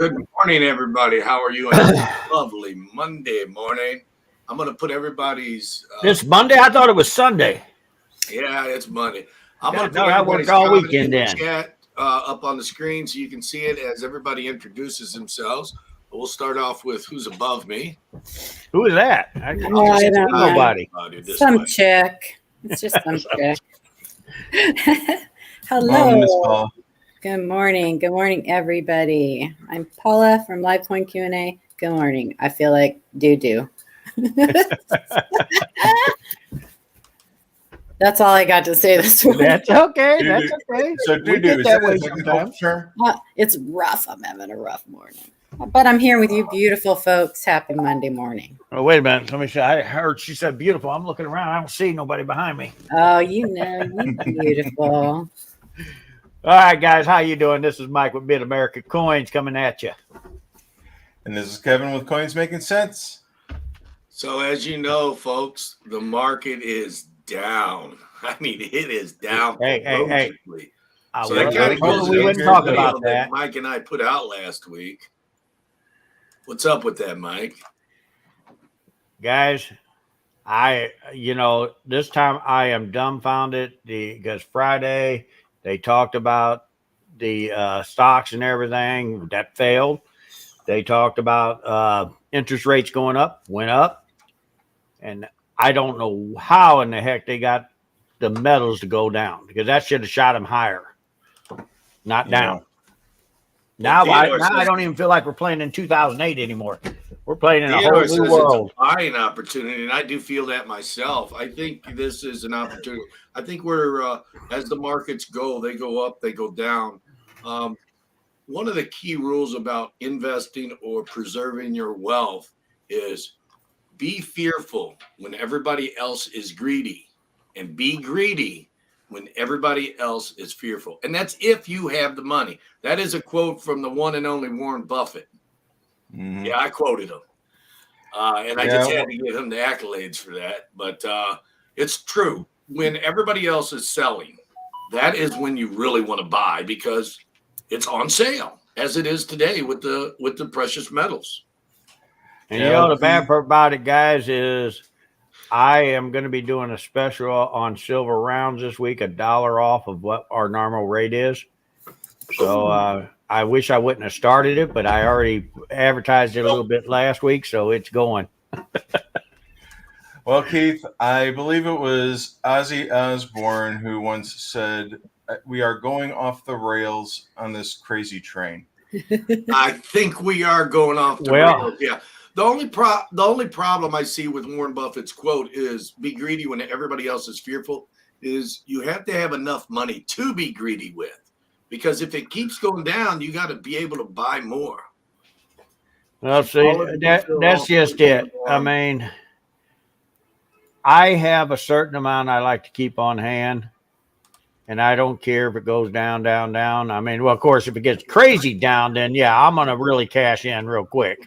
Good morning, everybody. How are you on this lovely Monday morning? I'm going to put everybody's. This Monday? I thought it was Sunday. Yeah, it's Monday. I'm going to No, put I everybody's worked all comment weekend in the then. chat up on the screen so you can see it as everybody introduces themselves. We'll start off with who's above me. Who is that? I don't know. Nobody. Some chick. It's just some chick. Hello. Good morning. Good morning, everybody. I'm Paula from LiveCoin Q&A. Good morning. I feel like doo-doo. That's all I got to say this morning. That's okay. That's okay. So doo-doo, is that a technical term? It's rough. I'm having a rough morning. But I'm here with you beautiful folks. Happy Monday morning. Oh, wait a minute. Let me see. I heard she said beautiful. I'm looking around. I don't see nobody behind me. Oh, you beautiful. All right, guys. How you doing? This is Mike with Mid-America Coins coming at you. And this is Kevin with Coins Making Sense. So as you know, folks, the market is down. I mean, it is down. Hey. So that kind of goes we wouldn't talk about that. Mike and I put out last week. What's up with that, Mike? Guys, this time I am dumbfounded because Friday they talked about the stocks and everything that failed. They talked about interest rates going up, went up. And I don't know how in the heck they got the metals to go down because that should have shot them higher, not down. Now I don't even feel like we're playing in 2008 anymore. We're playing in a whole new world. It's a buying opportunity, and I do feel that myself. I think this is an opportunity. I think we're as the markets go, they go up, they go down. One of the key rules about investing or preserving your wealth is be fearful when everybody else is greedy, and be greedy when everybody else is fearful. And that's if you have the money. That is a quote from the one and only Warren Buffett. Mm-hmm. Yeah, I quoted him. And I just had to give him the accolades for that. But it's true. When everybody else is selling, that is when you really want to buy because it's on sale, as it is today with the precious metals. And the bad part about it, guys, is I am going to be doing a special on silver rounds this week, $1 off of what our normal rate is. So I wish I wouldn't have started it, but I already advertised it a little bit last week, so it's going. Well, Keith, I believe it was Ozzy Osbourne who once said, "We are going off the rails on this crazy train." I think we are going off the rails. Yeah. The only problem I see with Warren Buffett's quote is be greedy when everybody else is fearful is you have to have enough money to be greedy with, because if it keeps going down, you got to be able to buy more. Well, see, that's just it. I mean, I have a certain amount I like to keep on hand, and I don't care if it goes down, down, down. I mean, well, of course, if it gets crazy down, then yeah, I'm going to really cash in real quick.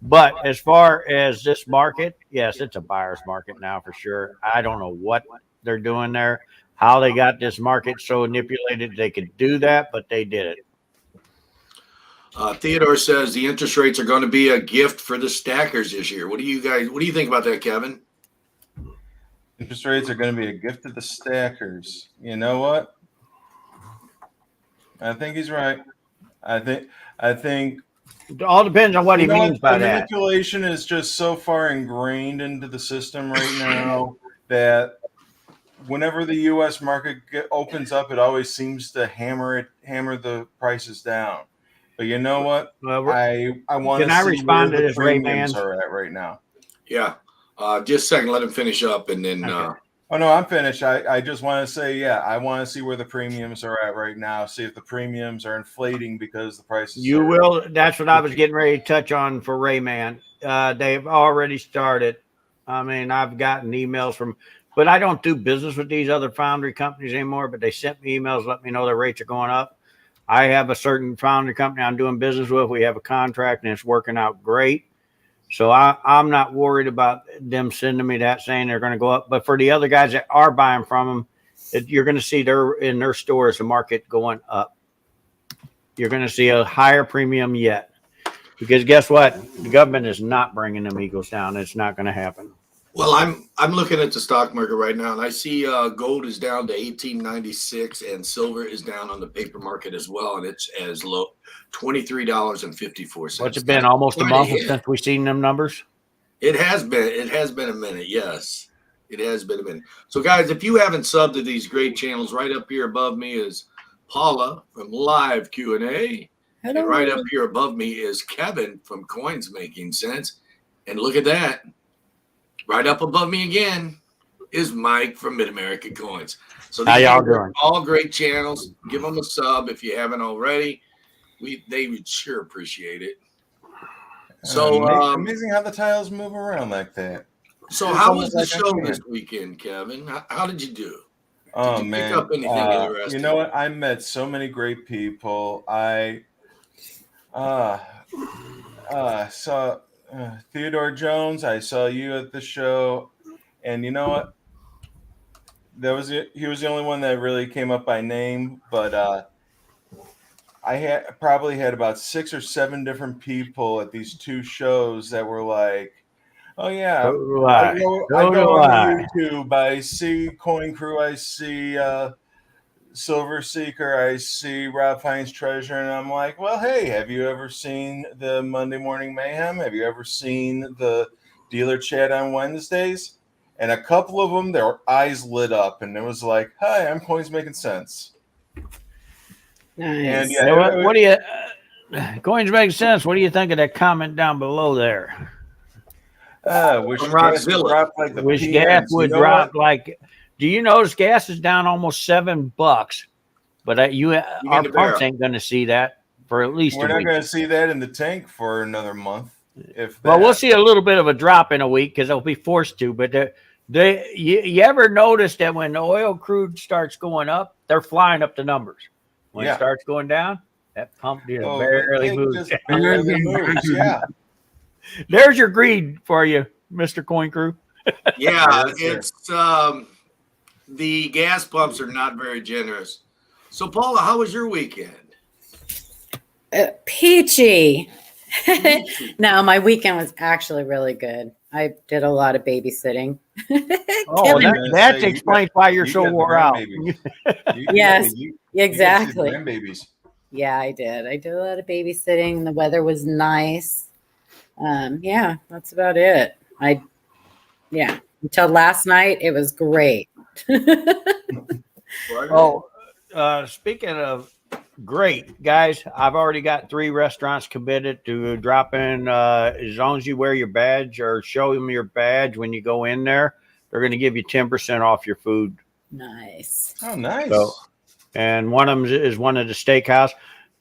But as far as this market, yes, it's a buyer's market now for sure. I don't know what they're doing there, how they got this market so manipulated they could do that, but they did it. Theodore says the interest rates are going to be a gift for the stackers this year. What do you think about that, Kevin? Interest rates are going to be a gift to the stackers. You know what? I think he's right. I think it all depends on what he means by that. Manipulation is just so far ingrained into the system right now that whenever the U.S. market opens up, it always seems to hammer the prices down. But you know what? Well, I want to see where the premiums are at right now. Yeah. Just a second. Let him finish up, and then. Okay. Oh, no, I'm finished. I just want to say, I want to see where the premiums are at right now. See if the premiums are inflating because the prices. You will. That's what I was getting ready to touch on for Rayman. They've already started. I mean, I've gotten emails from, but I don't do business with these other foundry companies anymore. But they sent me emails, let me know their rates are going up. I have a certain foundry company I'm doing business with. We have a contract, and it's working out great. So I'm not worried about them sending me that saying they're going to go up. But for the other guys that are buying from them, you're going to see in their stores the market going up. You're going to see a higher premium yet. Because guess what? The government is not bringing them eagles down. It's not going to happen. Well, I'm looking at the stock market right now, and I see gold is down to 1896, and silver is down on the paper market as well, and it's as low $23.54. What's it been? Almost a Quite month hit. since we've seen them numbers. It has been. It has been a minute. Yes, it has been a minute. So, guys, if you haven't subbed to these great channels, right up here above me is Paula from Live Q&A. Hello. And right up here above me is Kevin from Coins Making Sense. And look at that. Right up above me again is Mike from Mid-America Coins. So How these y'all are doing? all great channels. Give them a sub if you haven't already. They would sure appreciate it. So amazing how the tiles move around like that. So It's how was almost the like I show can. this weekend, Kevin? How did you do? Oh Did you man, pick up anything interesting? you know what? I met so many great people. I saw Theodore Jones. I saw you at the show, and you know what? He was the only one that really came up by name, but I probably had about 6 or 7 different people at these 2 shows that were like, "Oh yeah, So do I I. go So do on I. YouTube. I see Coin Crew. I see Silver Seeker. I see Rob Fine's Treasure." And I'm like, "Well, hey, have you ever seen the Monday Morning Mayhem? Have you ever seen the Dealer Chat on Wednesdays?" And a couple of them, their eyes lit up, and it was like, "Hi, I'm Coins Making Sense." Nice. And You know what do you? Coins make sense. What do you think of that comment down below there? Wish From gas would Rodzilla. drop like the Wish PMs. gas would You know drop what? like. Do you notice gas is down almost $7? But our the pumps barrel. ain't going to see that for at least We're a not week. going to see that in the tank for another month. If Well, that. we'll see a little bit of a drop in a week because they'll be forced to. But you ever notice that when the oil crude starts going up, they're flying up the numbers. When it Yeah. starts going down, that pump just Oh, barely it moves. just barely moves. Yeah. There's your greed for you, Mr. Coin Crew. Yeah, Yes, it's the gas pumps are not very generous. So, Paula, how was your weekend? Peachy. No, my weekend was actually really good. I did a lot of babysitting. Oh, Killing that say, explains why you're so got the wore out. grandbabies. Yes, you exactly. got the grandbabies. Yeah, I did. I did a lot of babysitting. The weather was nice. Yeah, that's about it. Until last night, it was great. Oh, speaking of great, guys, I've already got 3 restaurants committed to drop in. As long as you wear your badge or show them your badge when you go in there, they're going to give you 10% off your food. Nice. Oh, nice. So, and one of them is one of the steakhouse.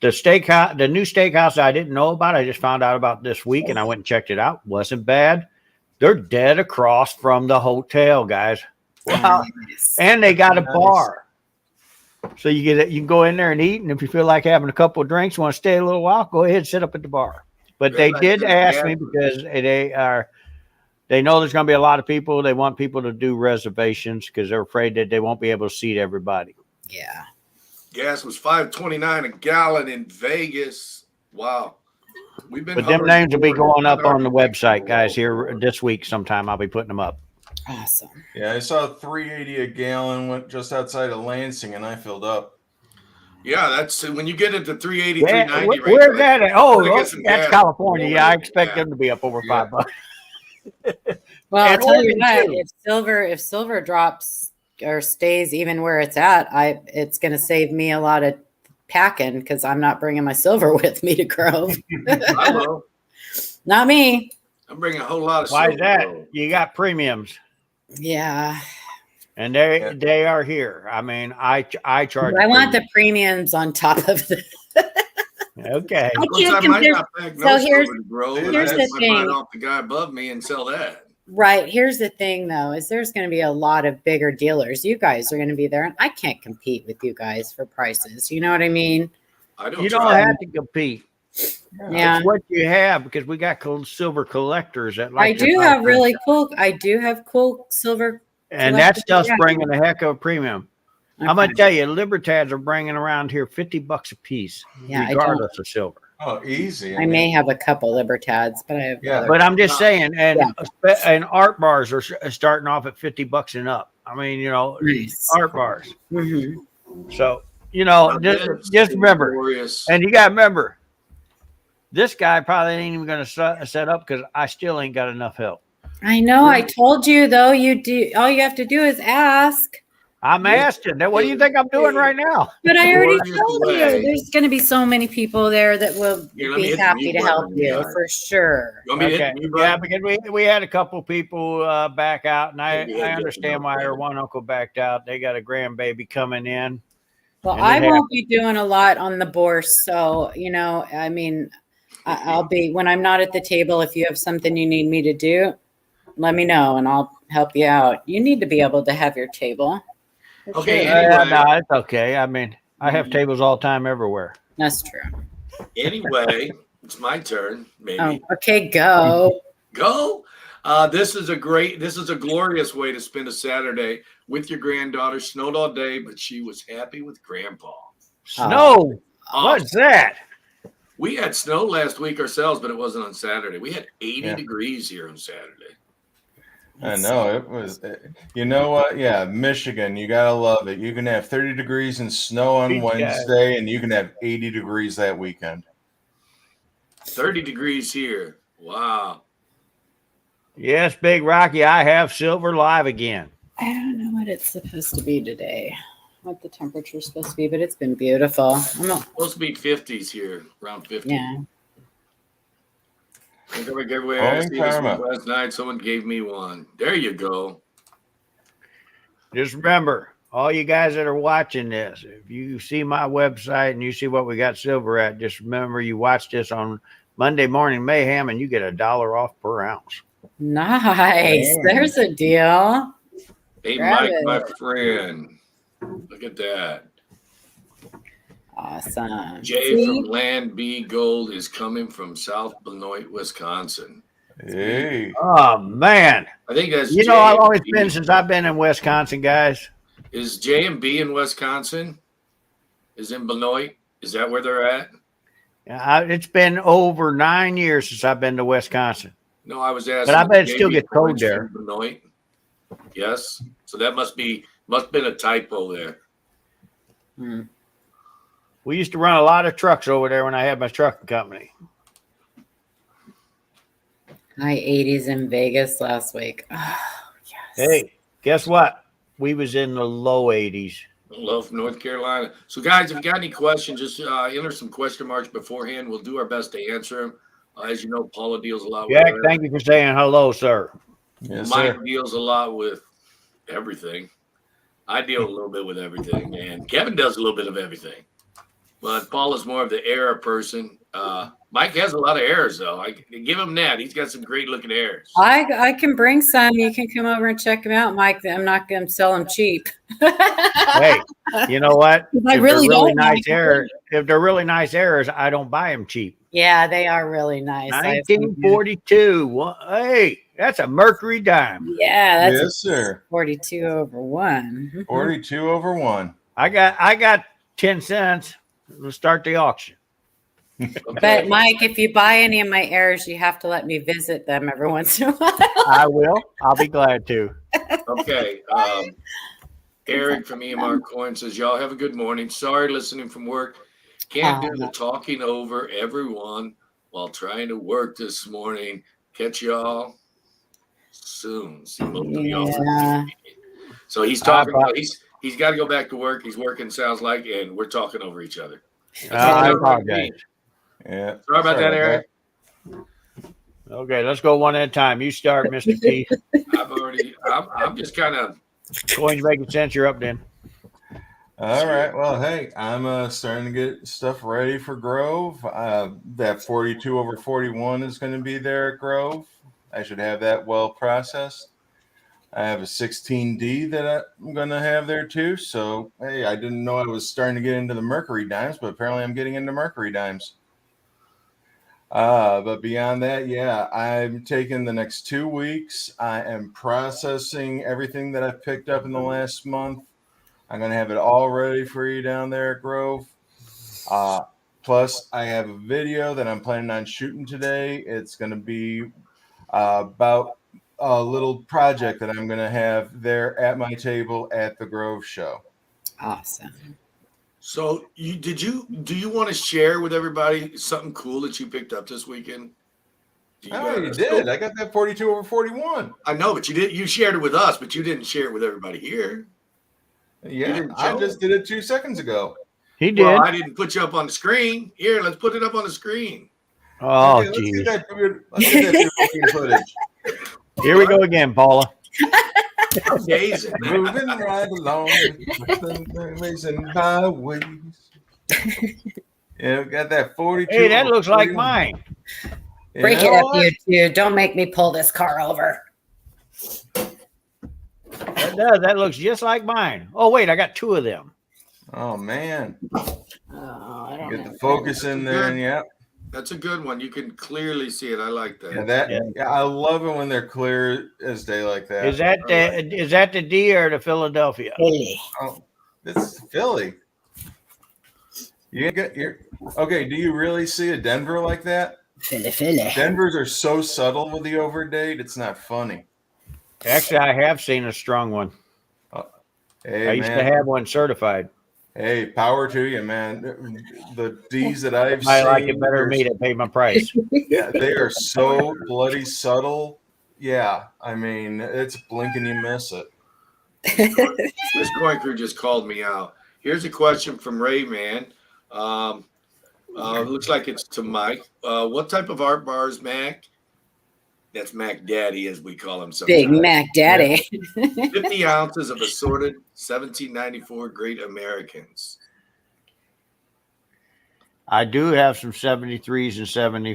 The new steakhouse I didn't know about, I just found out about this week, and I went and checked it out. Wasn't bad. They're dead across from the hotel, guys. Wow. Nice. And they got a Nice. bar. So you can go in there and eat, and if you feel like having a couple of drinks, want to stay a little while, go ahead and sit up at the bar. But they did ask me because they know there's going to be a lot of people. They want people to do reservations because they're afraid that they won't be able to seat everybody. Yeah. Gas was $5.29 a gallon in Vegas. Wow. We've been. But them names will be going up on the website, guys. Here this week, sometime I'll be putting them up. Awesome. Yeah, I saw $3.80 a gallon went just outside of Lansing, and I filled up. Yeah, that's when you get into 380, Yeah, 390. where's that at? Oh, Gotta get some that's gas. California. Yeah, I expect Yeah. them to be up over Yeah. $5. Well, I'll And tell you Oregon, what, too. if silver drops or stays even where it's at, it's going to save me a lot of packing because I'm not bringing my silver with me to Grove. I will. Not me. I'm bringing a whole lot of. Why is silver, that? though. You got premiums, Yeah. and they are here. I mean, I charge. I want the premiums on top of the. Okay. I Of course, can't I might compare. not pack So no here's- silver to grow. here's I the might thing. buy it off the guy above me and sell that. Right. Here's the thing, though, is there's going to be a lot of bigger dealers. You guys are going to be there, and I can't compete with you guys for prices. You know what I mean? I don't. You don't try. have to compete. Yeah. It's what you have because we got cool silver collectors that like. I to do buy have things. really cool. I do have cool silver. And that stuff's Yeah. bringing a heck of a premium. I'm Okay. gonna tell you, Libertads are bringing around here $50 a piece, Yeah, I don't. regardless of silver. Oh, easy. I may have a couple Libertads, but I have Yeah. other. But I'm just saying, Yeah. and art bars are starting off at $50 and up. I mean, Nice. art bars. Mhm. So That's just remember, glorious. and you got to remember, this guy probably ain't even going to set up because I still ain't got enough help. I know. I told you though. You do. All you have to do is ask. I'm asking. What do you think I'm doing right now? But I already Glorious told you. way. There's going to be so many people there that will Here, let me be hit the happy mute to help button, you guys. for sure. You want me to Okay. hit the mute Yeah, button? because we had a couple people back out, and I Yeah, understand why her one uncle backed out. They got a grandbaby coming in. Well, And I it won't be doing a lot on the bourse, so I mean, I'll be when I'm not at the table. If you have something you need me to do, let me know, and I'll help you out. You need to be able to have your table. For Okay, sure. anyway. No, it's okay. I mean, I have tables all the time everywhere. That's true. Anyway, it's my turn. Maybe Oh, okay, go. go. This is a glorious way to spend a Saturday with your granddaughter. Snowed all day, but she was happy with Grandpa. Snow. Oh, What's that? we had snow last week ourselves, but it wasn't on Saturday. We had 80 Yeah. degrees here on Saturday. I know it was. You know what? Yeah, Michigan, you gotta love it. You can have 30 degrees and snow on Beach guy. Wednesday, and you can have 80 degrees that weekend. 30 degrees here. Wow. Yes, Big Rocky. I have silver live again. I don't know what it's supposed to be today, what the temperature's supposed to be, but it's been beautiful. Supposed to be 50s here, around 50. Yeah. I think I gave away. I Rolling see this one karma. last night. Someone gave me one. There you go. Just remember, all you guys that are watching this, if you see my website and you see what we got silver at, just remember you watch this on Monday Morning Mayhem and you get $1 off per ounce. Nice. Yeah. There's a deal. Hey, Grab Mike, it. my friend. Look at that. Awesome. Jay See? from Land B Gold is coming from South Benoit, Wisconsin. Hey, Oh, man. I think that's You J know, I've and always B. been since I've been in Wisconsin, guys. Is J and B in Wisconsin? Is in Benoit? Is that where they're at? It's been over 9 years since I've been to Wisconsin. No, I was asking. But I bet it J&B still gets cold Coins there. from Benoit. Yes. So that must have been a typo there. We used to run a lot of trucks over there when I had my trucking company. High 80s in Vegas last week. Oh, yes. Hey, guess what? We was in the low 80s. Love North Carolina. So, guys, if you got any questions, just enter some question marks beforehand. We'll do our best to answer them. As you know, Paula deals a lot with Jack, that. thank you for saying hello, sir. yes, Mike sir. deals a lot with everything. I deal a little bit with everything, and Kevin does a little bit of everything. But Paula's more of the error person. Mike has a lot of errors, though. I give him that. He's got some great looking errors. I can bring some. You can come over and check them out, Mike. I'm not going to sell them cheap. Hey, you know what? I really don't like them. If they're really nice errors, I don't buy them cheap. Yeah, they are really nice. 1942. Hey, that's a Mercury dime. Yeah, that's Yes, sir. 42 over 1. 42 over 1. I got 10 cents. Let's start the auction. Okay. But Mike, if you buy any of my errors, you have to let me visit them every once in a while. I will. I'll be glad to. Okay. Eric from EMR Coin says, y'all have a good morning. Sorry, listening from work. Can't do the talking over everyone while trying to work this morning. Catch y'all soon. See both of y'all. Yeah. So he's talking about he's got to go back to work. He's working, sounds like, and we're talking over each other. I apologize. Yeah. Sorry about that, Eric. Okay, let's go one at a time. You start, Mr. Keith. I'm just kind of. Coins making sense. You're up then. All right. Well, hey, I'm starting to get stuff ready for Grove. That 42 over 41 is going to be there at Grove. I should have that well processed. I have a 16D that I'm going to have there too. So, hey, I didn't know I was starting to get into the Mercury dimes, but apparently I'm getting into Mercury dimes. But beyond that, yeah, I'm taking the next 2 weeks. I am processing everything that I've picked up in the last month. I'm going to have it all ready for you down there at Grove. Plus, I have a video that I'm planning on shooting today. It's going to be about a little project that I'm going to have there at my table at the Grove Show. Awesome. So do you want to share with everybody something cool that you picked up this weekend? I already did. I got that 42 over 41. I know, but you shared it with us, but you didn't share it with everybody here. Yeah, I just did it 2 seconds ago. He did. Well, I didn't put you up on the screen. Here, let's put it up on the screen. Oh, okay, geez. let's get that footage. Here we go again, Paula. Amazing. Moving right along, racing byways. Yeah, we got that 42. Hey, that looks like 41. mine. Break You it know up, what? you two. Don't make me pull this car over. That does. That looks just like mine. Oh, wait, I got 2 of them. Oh man, Oh, I don't get know. the focus in there, and yeah, That's a good one. You can clearly see it. I like that. yeah, I love it when they're clear as day like that. Is that the D or the Philadelphia? Really? Oh, this is Philly. Okay. Do you really see a Denver like that? Philly. Denvers are so subtle with the overdate; it's not funny. Actually, I have seen a strong one. Hey, I used man. to have one certified. Hey, power to you, man. The D's that I've I seen, like it better than me to pay my price. yeah, they are so bloody subtle. Yeah, I mean, it's blink and you miss it. This coin crew just called me out. Here's a question from Rayman. Looks like it's to Mike. What type of art bars, Mac? That's Mac Daddy, as we call him sometimes. Big Mac Daddy. 50 ounces of assorted 1794 Great Americans. I do have some 73s and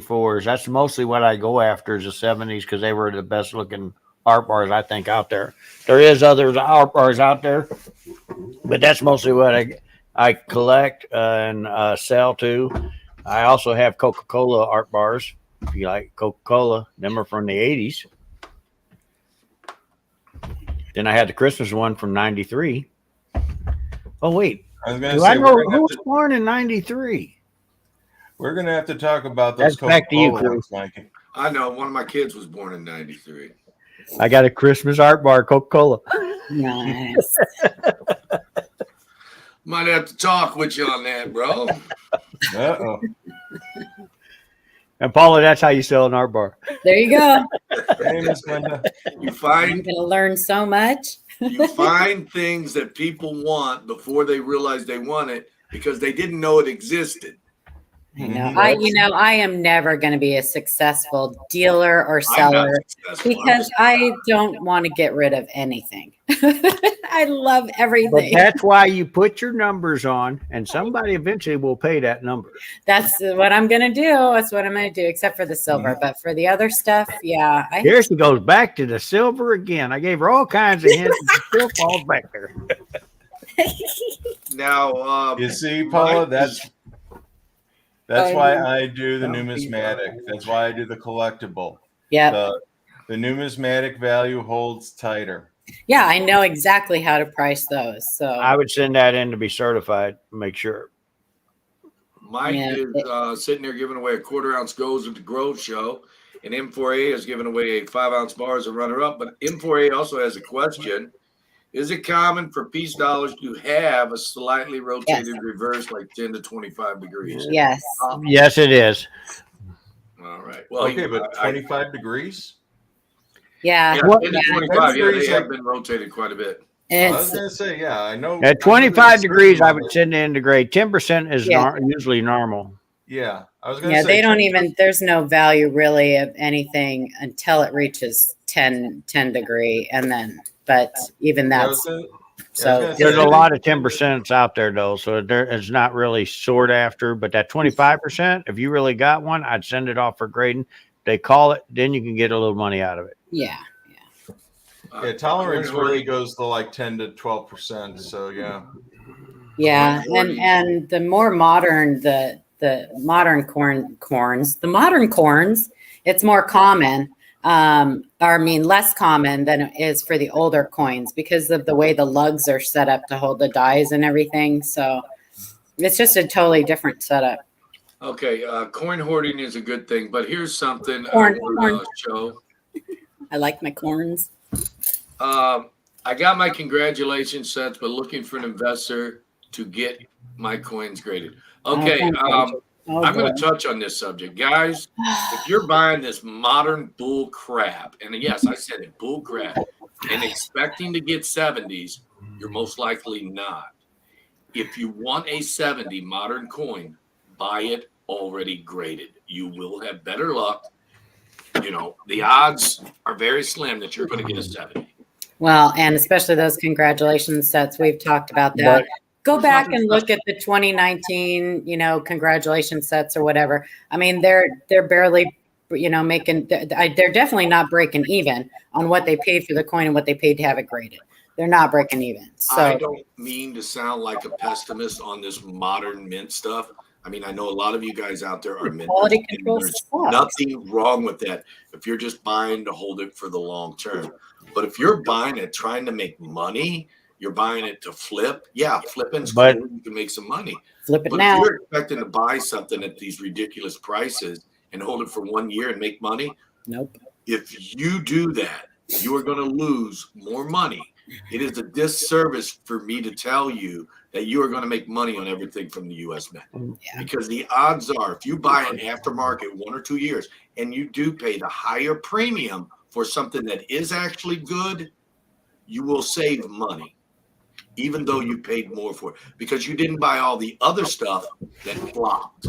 74s. That's mostly what I go after is the 70s because they were the best looking art bars I think out there. There is other art bars out there, but that's mostly what I collect and sell to. I also have Coca-Cola art bars. If you like Coca-Cola, them are from the 80s. Then I had the Christmas one from 93. Oh, wait. I was going Do to I say, know who was born in 93? we're going to have to talk about those That's back to you, Coca-Cola Chris. ones, Mikey. I know one of my kids was born in 93. I got a Christmas art bar, Coca-Cola. Nice. Might have to talk with you on that, bro. Uh-oh. And Paula, that's how you sell an art bar. There you go. Hey, Miss Linda. You I'm find going to learn so much. you find things that people want before they realize they want it because they didn't know it existed. I know. Mhm. I am never going to be a successful dealer or I'm not seller successful. because I don't want to get rid of anything. I love But everything. that's why you put your numbers on, and somebody eventually will pay that number. That's what I'm going to do. That's what I'm going to do, except for the silver. But for the other stuff, yeah. Here she goes back to the silver again. I gave her all kinds of hints, and she still falls back there. Now, You see, Paula, that's why I do the Don't be numismatic. bad. That's why I do the collectible. Yeah. The numismatic value holds tighter. Yeah, I know exactly how to price those. So I would send that in to be certified. Make sure. Mike Yeah. is sitting there giving away a 1/4 ounce goes at the Grove Show, and M4A is giving away a 5 ounce bar as a runner up. But M4A also has a question. Is it common for peace dollars to have a slightly rotated reverse, like 10 to 25 degrees? yes. Yes, it is. All right. Well, Okay, but 25 degrees? Yeah. yeah, What- 10 to 25. Yeah, they degrees, have like- been rotated quite a bit. I was It's going to say, yeah, I know. At 25 degrees, I would send it into grade. 10% is Yeah. usually normal. Yeah, I was going to yeah, say. they don't even there's no value really of anything until it reaches 10 degree and then but even I was that's gonna- so gonna say, There's a they lot of 10% out there, though, so it's not really sought after. But that 25%, if you really got one, I'd send it off for grading. They call it, then you can get a little money out of it. yeah. Yeah, tolerance really goes to like 10 to 12%. So, yeah. Yeah, and the more modern the modern corns, it's more common. Or I mean less common than it is for the older coins because of the way the lugs are set up to hold the dies and everything. So it's just a totally different setup. Okay, coin hoarding is a good thing, but here's something Corn, for corn. the show. I like my corns. I got my congratulations sets, but looking for an investor to get my coins graded. Okay, Oh, I'm boy. going to touch on this subject, guys. If you're buying this modern bull crap, and yes, I said it, bull crap, and expecting to get 70s, you're most likely not. If you want a 70 modern coin, buy it already graded. You will have better luck. You know, the odds are very slim that you're going to get a 70. Well, and especially those congratulations sets. We've talked about that. Go back and look at the 2019, congratulations sets or whatever. I mean, they're barely, making. They're definitely not breaking even on what they paid for the coin and what they paid to have it graded. They're not breaking even. So I don't mean to sound like a pessimist on this modern mint stuff. I mean, I know a lot of you guys out there are mint. Quality control There's sucks. nothing wrong with that if you're just buying to hold it for the long term. But if you're buying it trying to make money, you're buying it to flip. Yeah, flipping's cool. You can make some money. Flip it But now. if you're expecting to buy something at these ridiculous prices and hold it for 1 year and make money, Nope. if you do that, you are going to lose more money. It is a disservice for me to tell you that you are going to make money on everything from the U.S. Mint. Yeah. Because the odds are, if you buy an aftermarket 1 or 2 years and you do pay the higher premium for something that is actually good, you will save money, even though you paid more for it, because you didn't buy all the other stuff that flopped.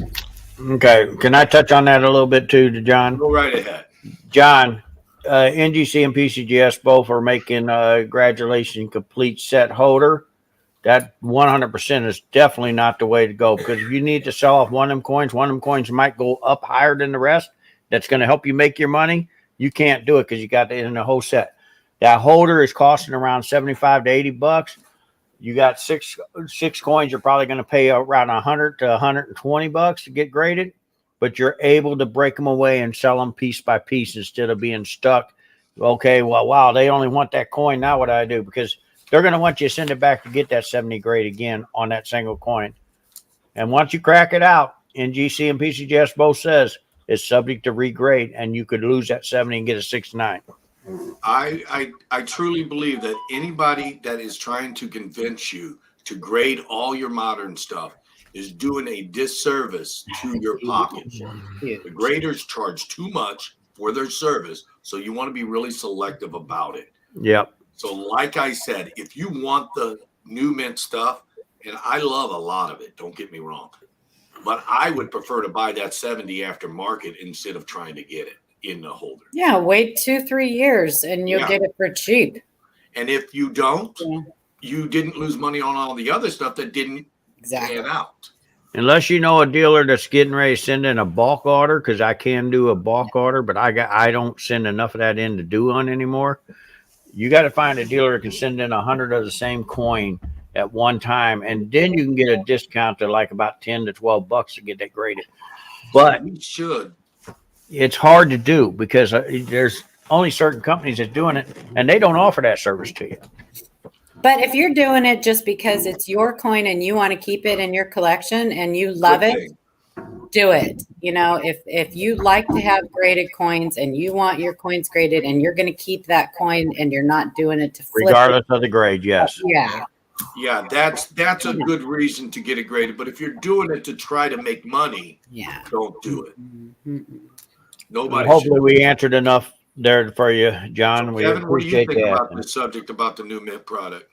Okay. Can I touch on that a little bit too, John? Go right ahead. John, NGC and PCGS both are making graduation complete set holder. That 100% is definitely not the way to go, because if you need to sell off one of them coins might go up higher than the rest. That's going to help you make your money. You can't do it because you got it in the whole set. That holder is costing around $75 to $80. You got six coins. You're probably going to pay around $100 to $120 to get graded, but you're able to break them away and sell them piece by piece instead of being stuck. Okay, well, wow, they only want that coin. Now what do I do? Because they're going to want you to send it back to get that 70 grade again on that single coin. And once you crack it out, NGC and PCGS both says it's subject to regrade, and you could lose that 70 and get a 69. I truly believe that anybody that is trying to convince you to grade all your modern stuff is doing a disservice to your pocket. The graders charge too much for their service, so you want to be really selective about it. Yep. So like I said, if you want the new mint stuff, and I love a lot of it, don't get me wrong, but I would prefer to buy that 70 aftermarket instead of trying to get it in the holder. Yeah, wait 2-3 years and you'll get it for cheap. And if you don't, you didn't lose money on all the other stuff that didn't pan out. Unless you know a dealer that's getting ready to send in a bulk order, because I can do a bulk order, but I don't send enough of that in to do one anymore. You got to find a dealer that can send in 100 of the same coin at one time, and then you can get a discount to like about $10 to $12 to get that graded. But you should. It's hard to do because there's only certain companies that's doing it, and they don't offer that service to you. But if you're doing it just because it's your coin and you want to keep it in your collection and you love it, do it. If you like to have graded coins and you want your coins graded and you're going to keep that coin and you're not doing it to flip regardless of the grade, yes. Yeah, that's a good reason to get it graded. But if you're doing it to try to make money, don't do it. Nobody. Hopefully, we answered enough there for you, John. We Kevin, what do you appreciate think that. about this subject about the new mint product?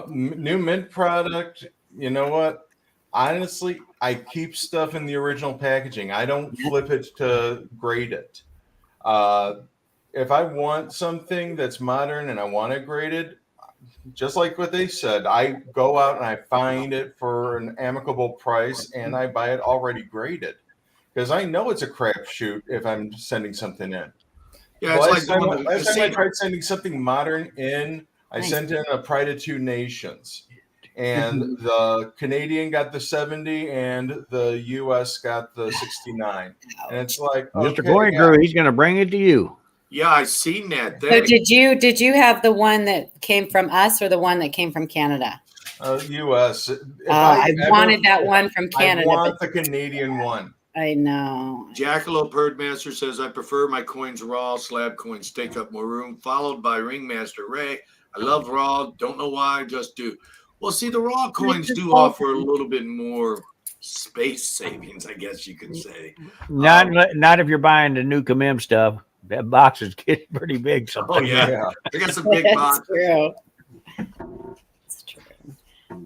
New mint product. You know what? Honestly, I keep stuff in the original packaging. I don't flip it to grade it. If I want something that's modern and I want it graded, just like what they said, I go out and I find it for an amicable price and I buy it already graded. Because I know it's a crapshoot if I'm sending something in. Yeah, it's like last time I tried sending something modern in, I sent in a Pride of Two Nations. And the Canadian got the 70 and the US got the 69. And it's like, Mr. Goyengrew, he's going to bring it to you. Yeah, I seen that. So did you have the one that came from us or the one that came from Canada? US. I wanted that one from Canada. I want the Canadian one. I know. Jackalope Herdmaster says, I prefer my coins raw. Slab coins take up more room. Followed by Ringmaster Ray. I love raw. Don't know why, just do. Well, see, the raw coins do offer a little bit more space savings, I guess you could say. Not if you're buying the new Kamim stuff. That box is getting pretty big Oh, sometimes. yeah. I got some big It's boxes. true. It's true.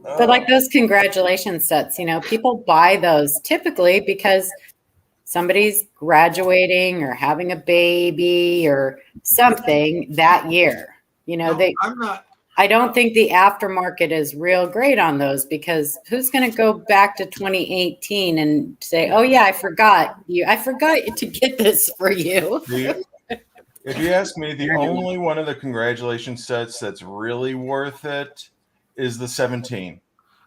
But like those congratulations sets, people buy those typically because somebody's graduating or having a baby or something that year. I'm not. I don't think the aftermarket is real great on those because who's going to go back to 2018 and say, "Oh yeah, I forgot to get this for you." If you ask me, the only one of the congratulations sets that's really worth it is the 17.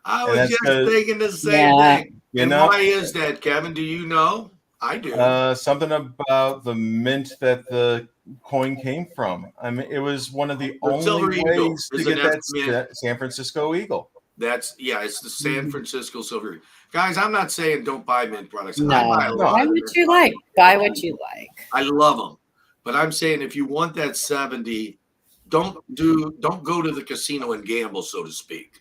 I was just thinking the same thing. Why is that, Kevin? Do you know? I do. Something about the mint that the coin came from. I mean, it was one of the only ways to get that San Francisco Eagle. It's the San Francisco Silver Eagle. Guys, I'm not saying don't buy mint products. No. I buy a lot. Buy what you like. Buy what you like. I love them. But I'm saying if you want that 70, don't go to the casino and gamble, so to speak.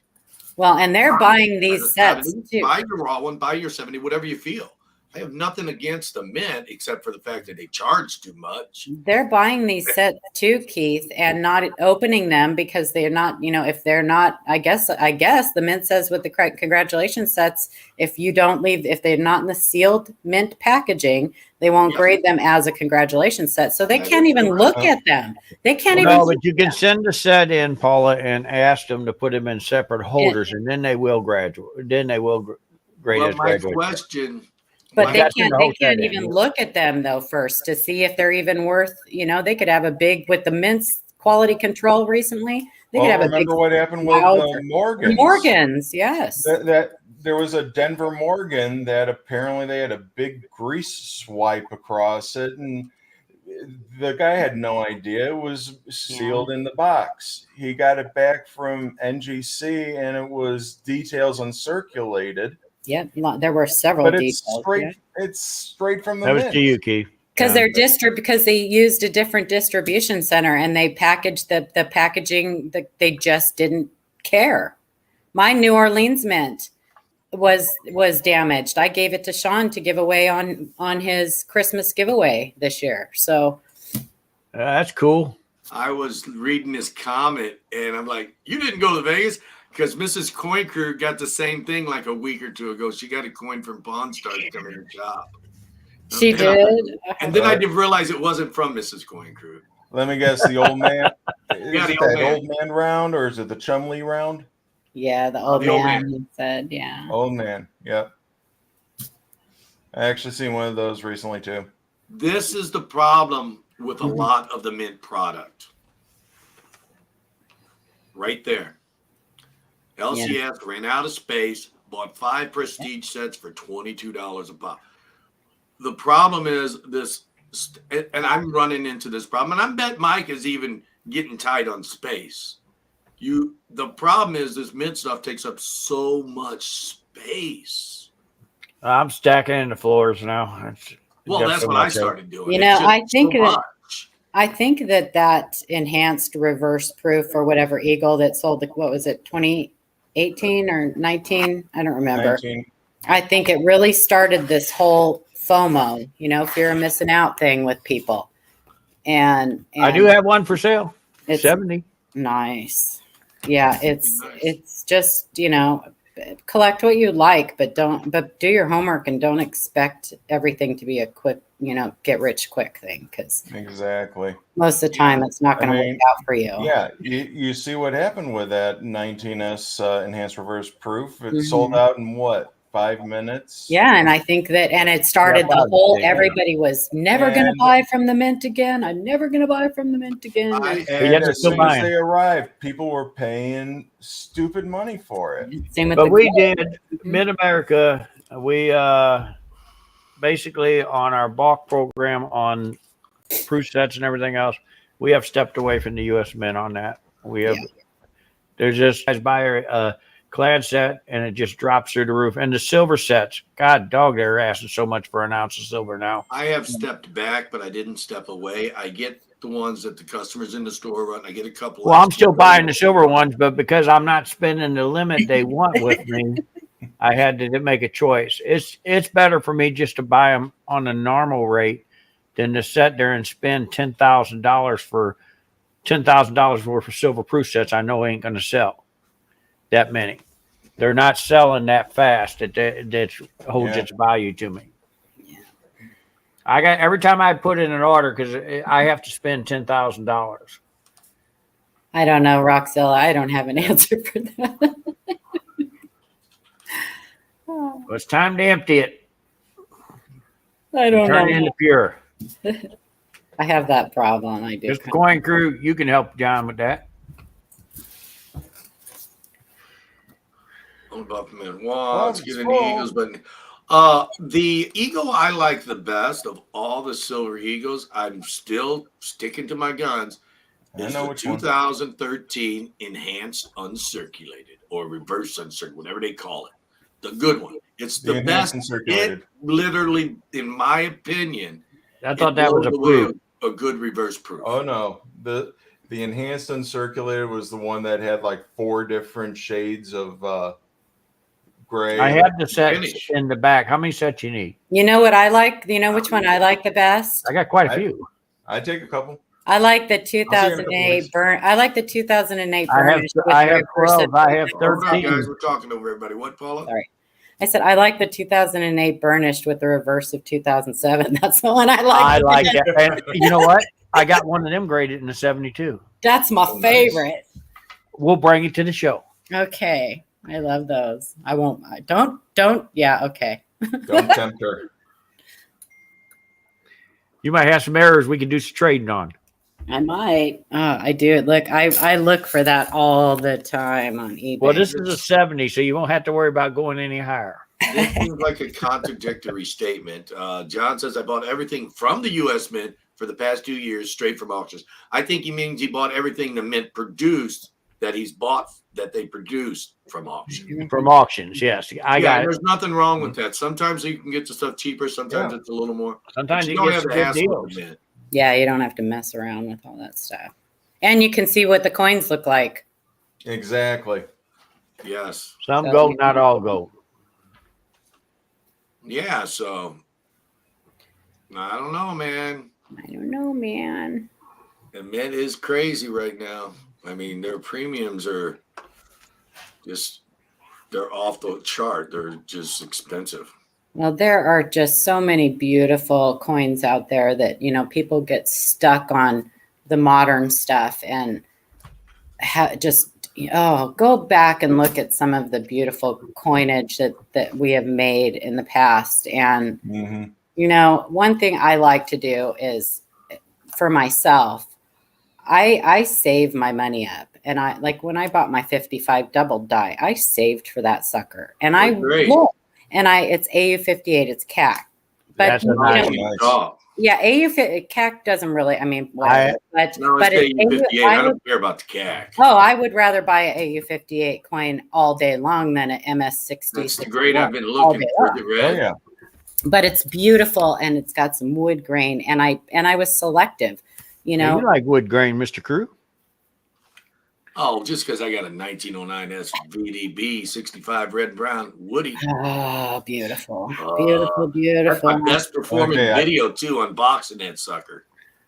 Well, and they're buying these sets too. Buy your raw one, buy your 70, whatever you feel. I have nothing against the mint except for the fact that they charge too much. They're buying these sets too, Keith, and not opening them because they're not, if they're not, I guess the mint says with the congratulations sets, if they're not in the sealed mint packaging, they won't grade them as a congratulations set. So they can't even look at them. They can't even. No, but you can send the set in, Paula, and ask them to put them in separate holders, and then they will graduate. Then they will grade as graduate. My question. But they can't even look at them though first to see if they're even worth, they could have a big with the mint's quality control recently. They could have remember what happened with Morgans. Morgans, yes. That there was a Denver Morgan that apparently they had a big grease swipe across it, and the guy had no idea it was sealed in the box. He got it back from NGC, and it was details uncirculated. Yeah, there were several details. It's straight from the mint. That was to you, Keith. Because they used a different distribution center and they packaged the packaging that they just didn't care. My New Orleans mint was damaged. I gave it to Sean to give away on his Christmas giveaway this year. So that's cool. I was reading this comment and I'm like, you didn't go to Vegas? Because Mrs. Coin Crew got the same thing like a week or two ago. She got a coin from Pawn Stars coming to shop. She did. And then I didn't realize it wasn't from Mrs. Coin Crew. Let me guess, the old man. Old man round, or is it the Chumley round? Yeah, the old man said, yeah. Old man, yep. I actually seen one of those recently too. This is the problem with a lot of the mint product. Right there. LCS ran out of space, bought 5 prestige sets for $22 a pop. The problem is this, and I'm running into this problem, and I bet Mike is even getting tight on space. The problem is this mint stuff takes up so much space. I'm stacking in the floors now. That's what I started doing. I think that enhanced reverse proof or whatever Eagle that sold what was it, 2018 or 19? I don't remember. 19. I think it really started this whole FOMO, fear of missing out thing with people. And I do have one for sale. It's 70. Nice. Yeah, it's just, collect what you like, but do your homework and don't expect everything to be a quick, get rich quick thing, because exactly most of the time it's not going to work out for you. Yeah, you see what happened with that 19S enhanced reverse proof. It sold out in what, 5 minutes? Yeah, and I think that, and it started everybody was never going to buy from the mint again. I'm never going to buy from the mint again. And as soon as they arrived, people were paying stupid money for it. Same with Mid America. We basically on our bulk program on proof sets and everything else, we have stepped away from the U.S. Mint on that. We have. There's just guys buy clad set, and it just drops through the roof. And the silver sets, God dog, they're asking so much for an ounce of silver now. I have stepped back, but I didn't step away. I get the ones that the customers in the store run. I get a couple. Well, I'm still buying the silver ones, but because I'm not spending the limit they want with me, I had to make a choice. It's better for me just to buy them on a normal rate than to sit there and spend $10,000 for $10,000 worth of silver proof sets. I know ain't going to sell that many. They're not selling that fast. That holds its value to me. I got every time I put in an order because I have to spend $10,000. I don't know, Roxella. I don't have an answer for that. Well, it's time to empty it. I don't Turn it know. into pure. I have that problem. I do. Mr. Coin Crew, you can help John with that. Buffman wants get an Eagles, but the Eagle I like the best of all the silver Eagles. I'm still sticking to my guns. Is the 2013 enhanced uncirculated or reverse uncirculated, whatever they call it. The good one. It's the best. It literally, in my opinion, I thought that was a good reverse proof. Oh no, the enhanced uncirculated was the one that had like 4 different shades of gray. I had the set in the back. How many sets you need? You know what I like? You know which one I like the best? I got quite a few. I take a couple. I like the 2008 burn. I like the 2008 burnished. I have 12. I have 13. Guys, we're talking over everybody. What, Paula? Sorry. I said I like the 2008 burnished with the reverse of 2007. That's the one I like. I like that. And you know what? I got one of them graded in the 72. That's my favorite. We'll bring it to the show. Okay. I love those. I won't. Don't. Yeah. Okay. Don't tempt her. You might have some errors we can do some trading on. I might. I do. Look, I look for that all the time on eBay. Well, this is a 70, so you won't have to worry about going any higher. This seems like a contradictory statement. John says, I bought everything from the U.S. Mint for the past 2 years straight from auctions. I think he means he bought everything the Mint produced that they produced from auction. From auctions, yes. I got it. There's nothing wrong with that. Sometimes you can get the stuff cheaper. Sometimes it's a little more. Sometimes you don't get have some to good deals. Yeah, you don't have to mess around with all that stuff. And you can see what the coins look like. Exactly. Yes. Some gold, not all gold. Yeah, so I don't know, man. I don't know, man. The Mint is crazy right now. I mean, their premiums are they're off the chart. They're just expensive. Well, there are just so many beautiful coins out there that, people get stuck on the modern stuff and go back and look at some of the beautiful coinage that we have made in the past. And, one thing I like to do is for myself, I save my money up. And I like when I bought my 55 double die, I saved for that sucker. And it's AU58, it's CAC. But that's nice. CAC doesn't really, whatever. But it's AU58. I don't care about the CAC. Oh, I would rather buy an AU58 coin all day long than an MS60. That's the grade I've been looking for. The red. Oh, yeah. But it's beautiful and it's got some wood grain. And I was selective, You like wood grain, Mr. Crew? Oh, just because I got a 1909 SVDB 65 red and brown Woody. Oh, beautiful. Beautiful. That's my best performing video, too, unboxing that sucker.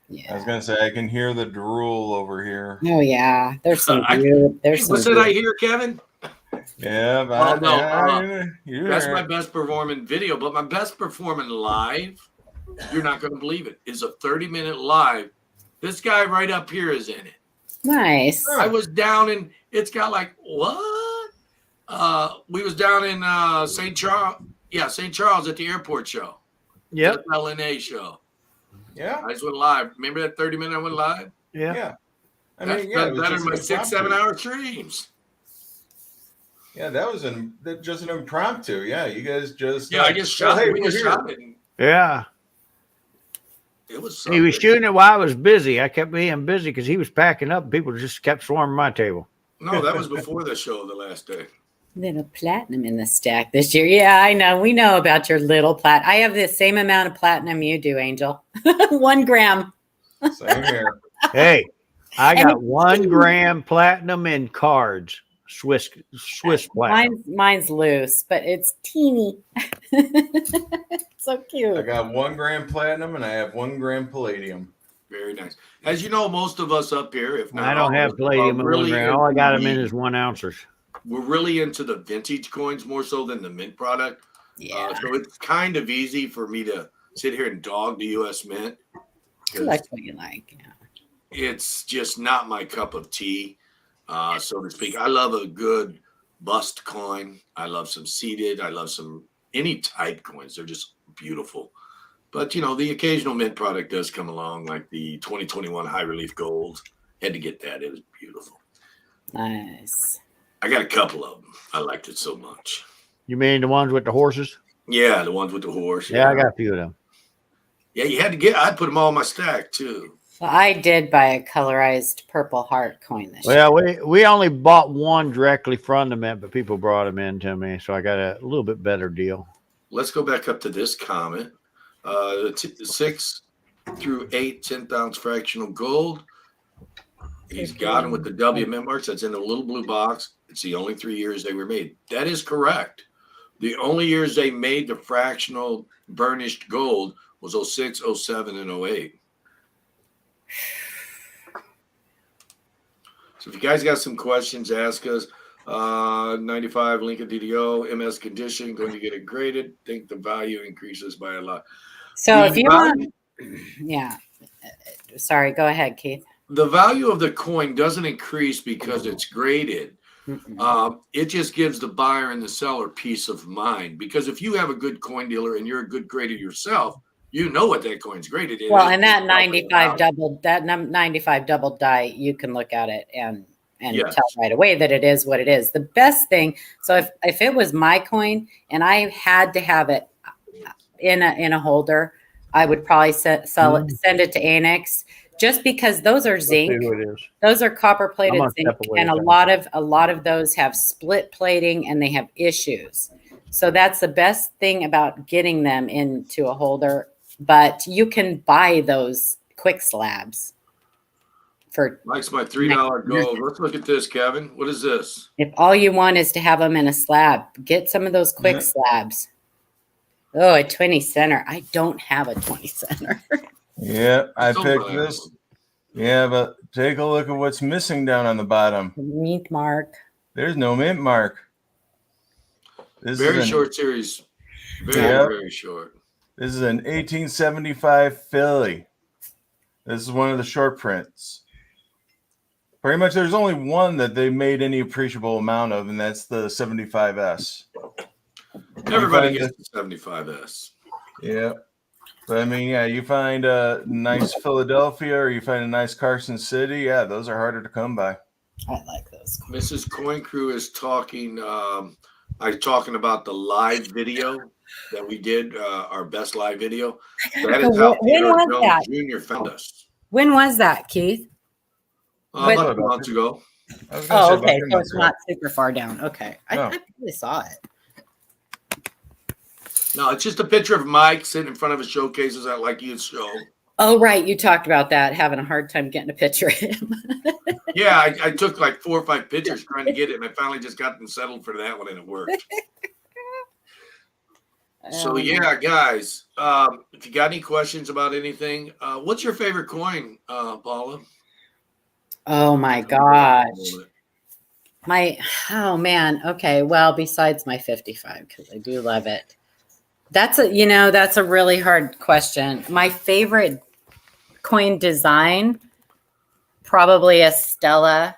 Yeah. I was going to say, I can hear the drool over here. Oh, yeah. There's some What's that I hear, Kevin? Yeah, but that's my best performing video. But my best performing live, you're not going to believe it, is a 30-minute live. This guy right up here is in it. Nice. I was down in, it's got like, what? We was down in St. Charles. Yeah, St. Charles at the airport show. Yep. The LNA show. Yeah. I just went live. Remember that 30-minute I went live? Yeah. That's better than my 6-7 hour streams. Yeah, that was just an impromptu. Yeah, you guys just. Yeah, I just shot it. We just shot it. Yeah. It was he was shooting it while I was busy. I kept being busy because he was packing up. People just kept swarming my table. No, that was before the show the last day. Little platinum in the stack this year. Yeah, I know. We know about your little plat. I have the same amount of platinum you do, Angel. 1 gram. Same here. Hey, I And got it's 1 gram platinum in cards. Swiss platinum. mine's loose, but it's teeny. So I cute. got 1 gram platinum and I have 1 gram palladium. Very nice. As you know, most of us up here, if not I don't all have of us, palladium are in 1 gram. All I got them in the- is 1 ounces. we're really into the vintage coins more so than the mint product. Yeah. So it's kind of easy for me to sit here and dog the U.S. Mint. 'Cause Like what you like. Yeah. it's just not my cup of tea, so to speak. I love a good bust coin. I love some seated. I love some any type coins. They're just beautiful. But you know, the occasional mint product does come along, like the 2021 high relief gold. Had to get that. It was beautiful. Nice. I got a couple of them. I liked it so much. You mean the ones with the horses? Yeah, the ones with the horse. Yeah, I got a few of them. Yeah, you had to get. I put them all in my stack too. Well, I did buy a colorized purple heart coin this year. Well, we only bought one directly from the mint, but people brought them in to me, so I got a little bit better deal. Let's go back up to this comment. The 6 through 8 10th ounce fractional gold. He's got them with the W mint marks. That's in the little blue box. It's the only 3 years they were made. That is correct. The only years they made the fractional burnished gold was 06, 07, and 08. So if you guys got some questions, ask us. 95 Lincoln DDO, MS condition, going to get it graded. Think the value increases by a lot. So if you want, yeah. Sorry, go ahead, Keith. The value of the coin doesn't increase because it's graded. It just gives the buyer and the seller peace of mind. Because if you have a good coin dealer and you're a good grader yourself, you know what that coin's graded. Well, and that 95 double die, you can look at it and Yes. tell right away that it is what it is. The best thing. So if it was my coin and I had to have it in a holder, I would probably send it to Annex, just because those are zinc. Let's see who it is. Those are copper plated I'm gonna zinc, step away and a again. lot of those have split plating and they have issues. So that's the best thing about getting them into a holder. But you can buy those quick slabs for Mike's my $3 gold. Let's look at this, Kevin. What is this? if all you want is to have them in a slab. Get some of those quick slabs. Oh, a 20 center. I don't have a 20 center. Yeah, I Don't picked buy this. them. Yeah, but take a look at what's missing down on the bottom. Mint mark. There's no mint mark. This Very is short series. Very, Yep. very short. This is an 1875 Philly. This is one of the short prints. Pretty much there's only one that they made any appreciable amount of, and that's the 75S. Everybody find gets the 75S. Yeah. But I mean, yeah, you find a nice Philadelphia or you find a nice Carson City. Yeah, those are harder to come by. I like those. Mrs. Coin Crew is talking. I'm talking about the live video that we did, our best live video. That is how When Theodore was Jones that? Jr. found us. When was that, Keith? About a month ago. I was gonna say Oh, about okay. 3 So months it's ago. not super far down. Okay. No. I probably saw it. No, it's just a picture of Mike sitting in front of his showcases at like you'd show. Oh, right. You talked about that, having a hard time getting a picture of him. Yeah, I took like 4 or 5 pictures trying to get it, and I finally just got them settled for that one, and it worked. So yeah, guys, if you got any questions about anything, what's your favorite coin, Paula? Oh, my gosh. Oh, man. Okay. Well, besides my 55, because I do love it. That's a really hard question. My favorite coin design, probably a Stella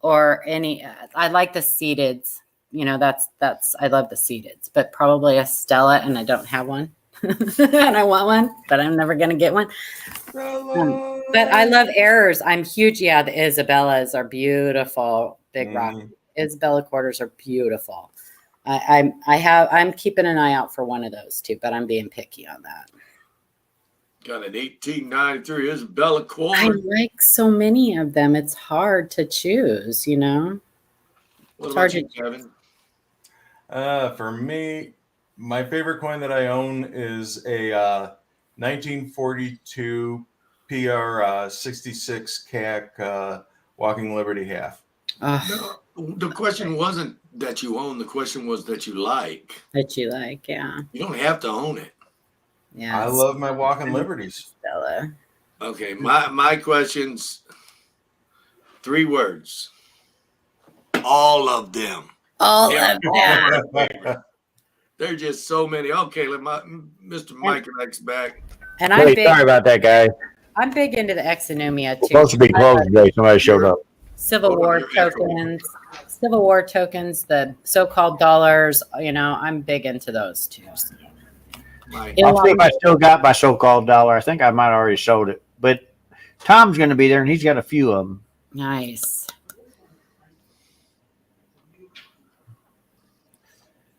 or any, I like the seateds. I love the seateds, but probably a Stella, and I don't have one. And I want one, but I'm never going to get one. But I love errors. I'm huge. Yeah, the Isabellas are beautiful. Big rock. Isabella quarters are beautiful. I'm keeping an eye out for one of those too, but I'm being picky on that. Got an 1893 Isabella I quarter. like so many of them. It's hard to choose, What about you, Kevin? For me, my favorite coin that I own is a 1942 PR 66 CAC Walking Liberty half. No, the question wasn't that you own. The question was that you like. That you like, yeah. You don't have to own it. Yeah. I love my Walking Liberties. Stella. Okay, my questions. 3 words. All of them. All Yeah. of that. There's just so many. Okay, Mr. Mike X back. And I'm Hey, big. sorry about that, guy. I'm big into the exonumia too. Supposed to be closed today. Somebody showed up. Civil Hold on, War you're echoing. tokens, Civil War tokens, the so-called dollars. You know, I'm big into those too. So. Mike. Yeah. I'll see if I still got my so-called dollar. I think I might have already sold it. But Tom's going to be there, and he's got a few of them. Nice.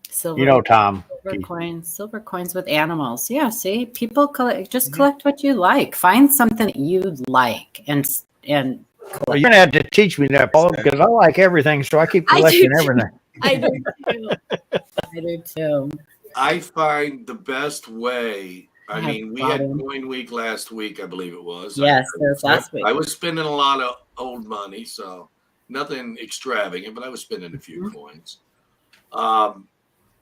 Silver, You know, Tom. silver coins with animals. Yeah, see, people collect what you like. Find something that you like and Well, you're going to have to teach me that, Paul, because I like everything, so I keep collecting everything. I do too. I do too. I find the best way. I I mean, we have had bought 'em. Coin Week last week, I believe it was. Yes, it was last week. I was spending a lot of old money, so nothing extravagant, but I was spending a few coins.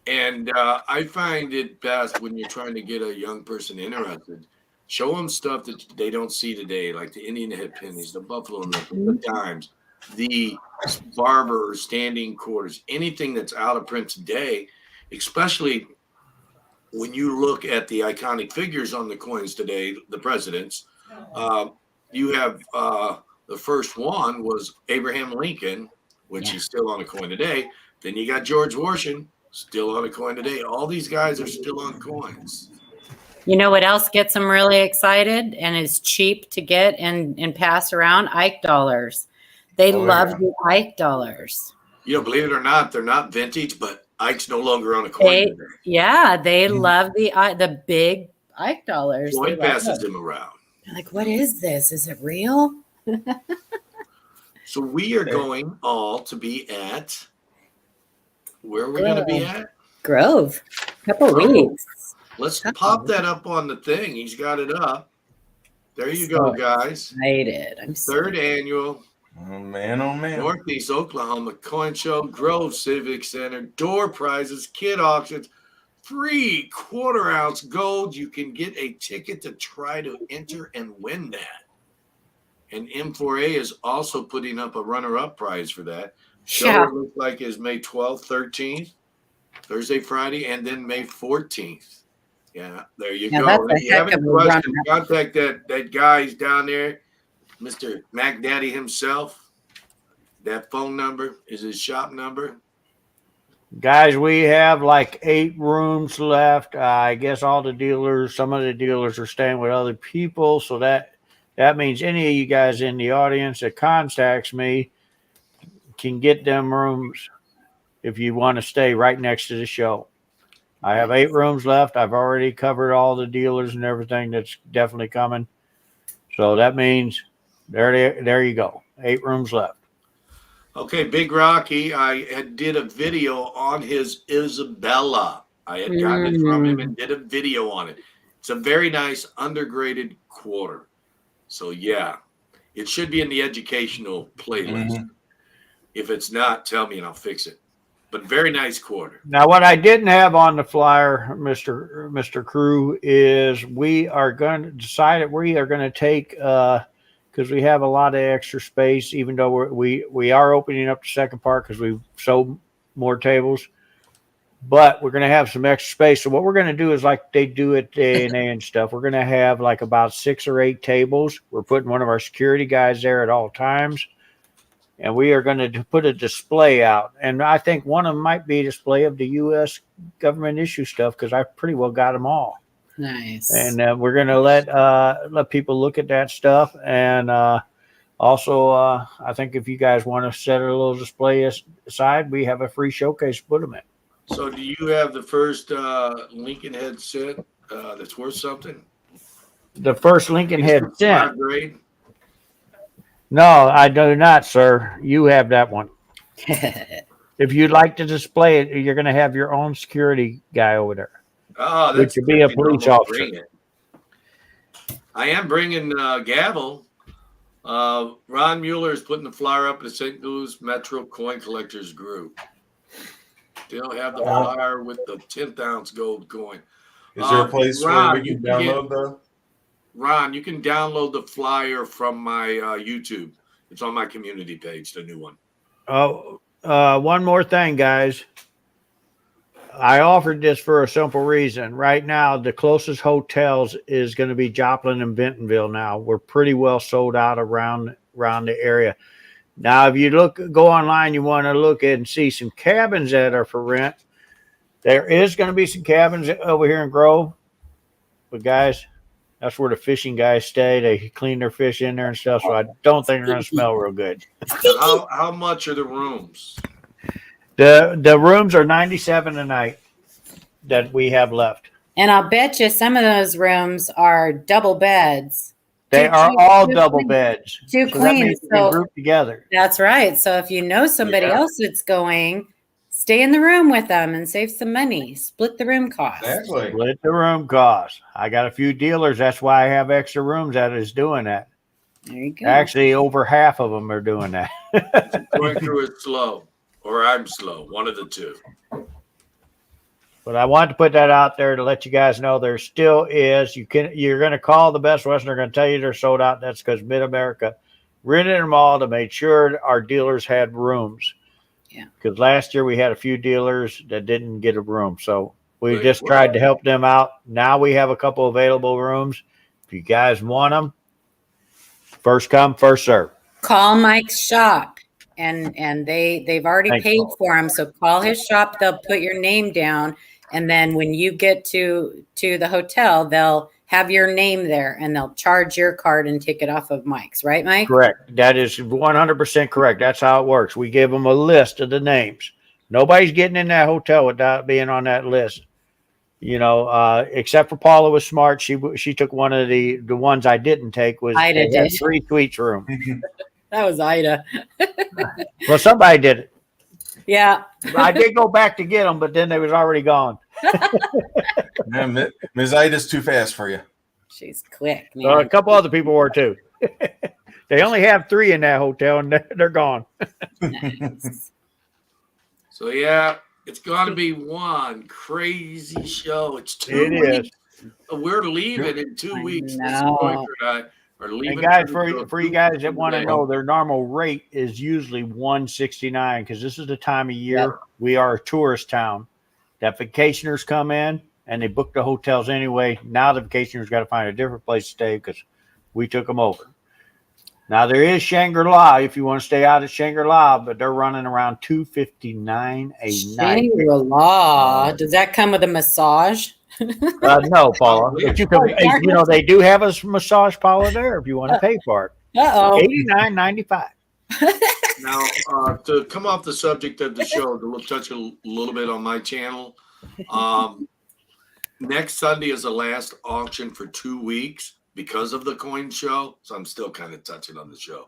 And I find it best when you're trying to get a young person interested. Show them stuff that they don't see today, like the Indian head pennies, the buffalo nickels, the dimes, the barber standing quarters, anything that's out of print today, especially when you look at the iconic figures on the coins today, the presidents. You have the first one was Abraham Lincoln, which he's still on a coin today. Then you got George Washington, still on a coin today. All these guys are still on coins. You know what else gets them really excited and is cheap to get and pass around? Ike dollars. They love the Ike dollars. You know, believe it or not, they're not vintage, but Ike's no longer on a coin. They love the big Ike dollars. Coin passes him around. They're like, what is this? Is it real? So we are going all to be at, where are we going to be at? Grove. Couple weeks. Let's pop that up on the thing. He's got it up. There you go, guys. Excited. I'm Third annual Oh man, oh man. Northeast Oklahoma Coin Show, Grove Civic Center, door prizes, kid auctions, free quarter-ounce gold. You can get a ticket to try to enter and win that. And M4A is also putting up a runner-up prize for that. Show it looks like is May 12th, 13th, Thursday, Friday, and then May 14th. Yeah, there you go. If you have any questions, contact that guy's down there, Mr. Mac Daddy himself. That phone number is his shop number. Guys, we have like 8 rooms left. I guess all the dealers, some of the dealers are staying with other people. So that means any of you guys in the audience that contacts me can get them rooms if you want to stay right next to the show. I have 8 rooms left. I've already covered all the dealers and everything that's definitely coming. So that means there you go. 8 rooms left. Okay, Big Rocky, did a video on his Isabella. I had gotten it from him and did a video on it. It's a very nice undergraded quarter. So, yeah, it should be in the educational playlist. If it's not, tell me and I'll fix it. But very nice quarter. Now, what I didn't have on the flyer, Mr. Crew, is we are going to decide that we are going to take because we have a lot of extra space, even though we are opening up the second part because we've sold more tables. But we're going to have some extra space. So what we're going to do is like they do at A&A and stuff. We're going to have like about 6 or 8 tables. We're putting one of our security guys there at all times. And we are going to put a display out. And I think one of them might be a display of the U.S. government issue stuff because I pretty well got them all. Nice. And we're going to let people look at that stuff. And also, I think if you guys want to set a little display aside, we have a free showcase to put them in. So do you have the first Lincoln head set that's worth something? The first Lincoln head set. Grade? No, I do not, sir. You have that one. If you'd like to display it, you're going to have your own security guy over there, Oh, which that's would be a good. You know, police I'm gonna officer. bring it. I am bringing Gavel. Ron Mueller is putting the flyer up at the St. Louis Metro Coin Collectors Group. They'll have the flyer with the 10th ounce gold coin. Is there a place where we you can download the? Ron, you can download the flyer from my YouTube. It's on my community page, the new one. Oh, one more thing, guys. I offered this for a simple reason. Right now, the closest hotels is going to be Joplin and Bentonville. Now we're pretty well sold out around the area. Now, if you go online, you want to look and see some cabins that are for rent. There is going to be some cabins over here in Grove, but guys, that's where the fishing guys stay. They clean their fish in there and stuff. So I don't think they're going to smell real good. How much are the rooms? The rooms are $97 a night that we have left. And I'll bet you some of those rooms are double beds. They are all double beds. Two so that queens. means you can group together. That's right. So if you know somebody else that's going, stay in the room with them and save some money. Split the room cost. Exactly. Split the room cost. I got a few dealers. That's why I have extra rooms that is doing that. There you go. Actually, over half of them are doing that. Going through it slow, or I'm slow. One of the two. But I wanted to put that out there to let you guys know there still is. You're going to call the Best Western. They're going to tell you they're sold out. That's because Mid-America rented them all to make sure our dealers had rooms. Yeah. Because last year we had a few dealers that didn't get a room. So we just tried to help them out. Now we have a couple available rooms. If you guys want them, first come, first serve. Call Mike's shop. And they've already paid for them. So call his shop. They'll put your name down. And then when you get to the hotel, they'll have your name there and they'll charge your card and take it off of Mike's. Right, Mike? Correct. That is 100% correct. That's how it works. We give them a list of the names. Nobody's getting in that hotel without being on that list. You know, except for Paula was smart. She took one of the ones I didn't take was Ida did. 3 suites room. That was Ida. Well, somebody did it. Yeah. I did go back to get them, but then they was already gone. Yeah, Ms. Ida's too fast for you. She's quick, man. So a couple other people were too. They only have 3 in that hotel, and they're gone. Nice. So yeah, it's going to be one crazy show. It's 2 It weeks. is. We're leaving in 2 weeks. know. Are leaving. And guys, for you guys that want to know, their normal rate is usually $169 because this is the time of year we are a tourist town. That vacationers come in and they book the hotels anyway. Now the vacationers got to find a different place to stay because we took them over. Now there is Shangri-La if you want to stay out at Shangri-La, but they're running around $259 a night. Shangri-La. Does that come with a massage? No, Paula. But you know they do have a massage parlor there if you want to pay for it. $89.95. Now, to come off the subject of the show, we'll touch a little bit on my channel. Next Sunday is the last auction for 2 weeks because of the coin show. So I'm still kind of touching on the show.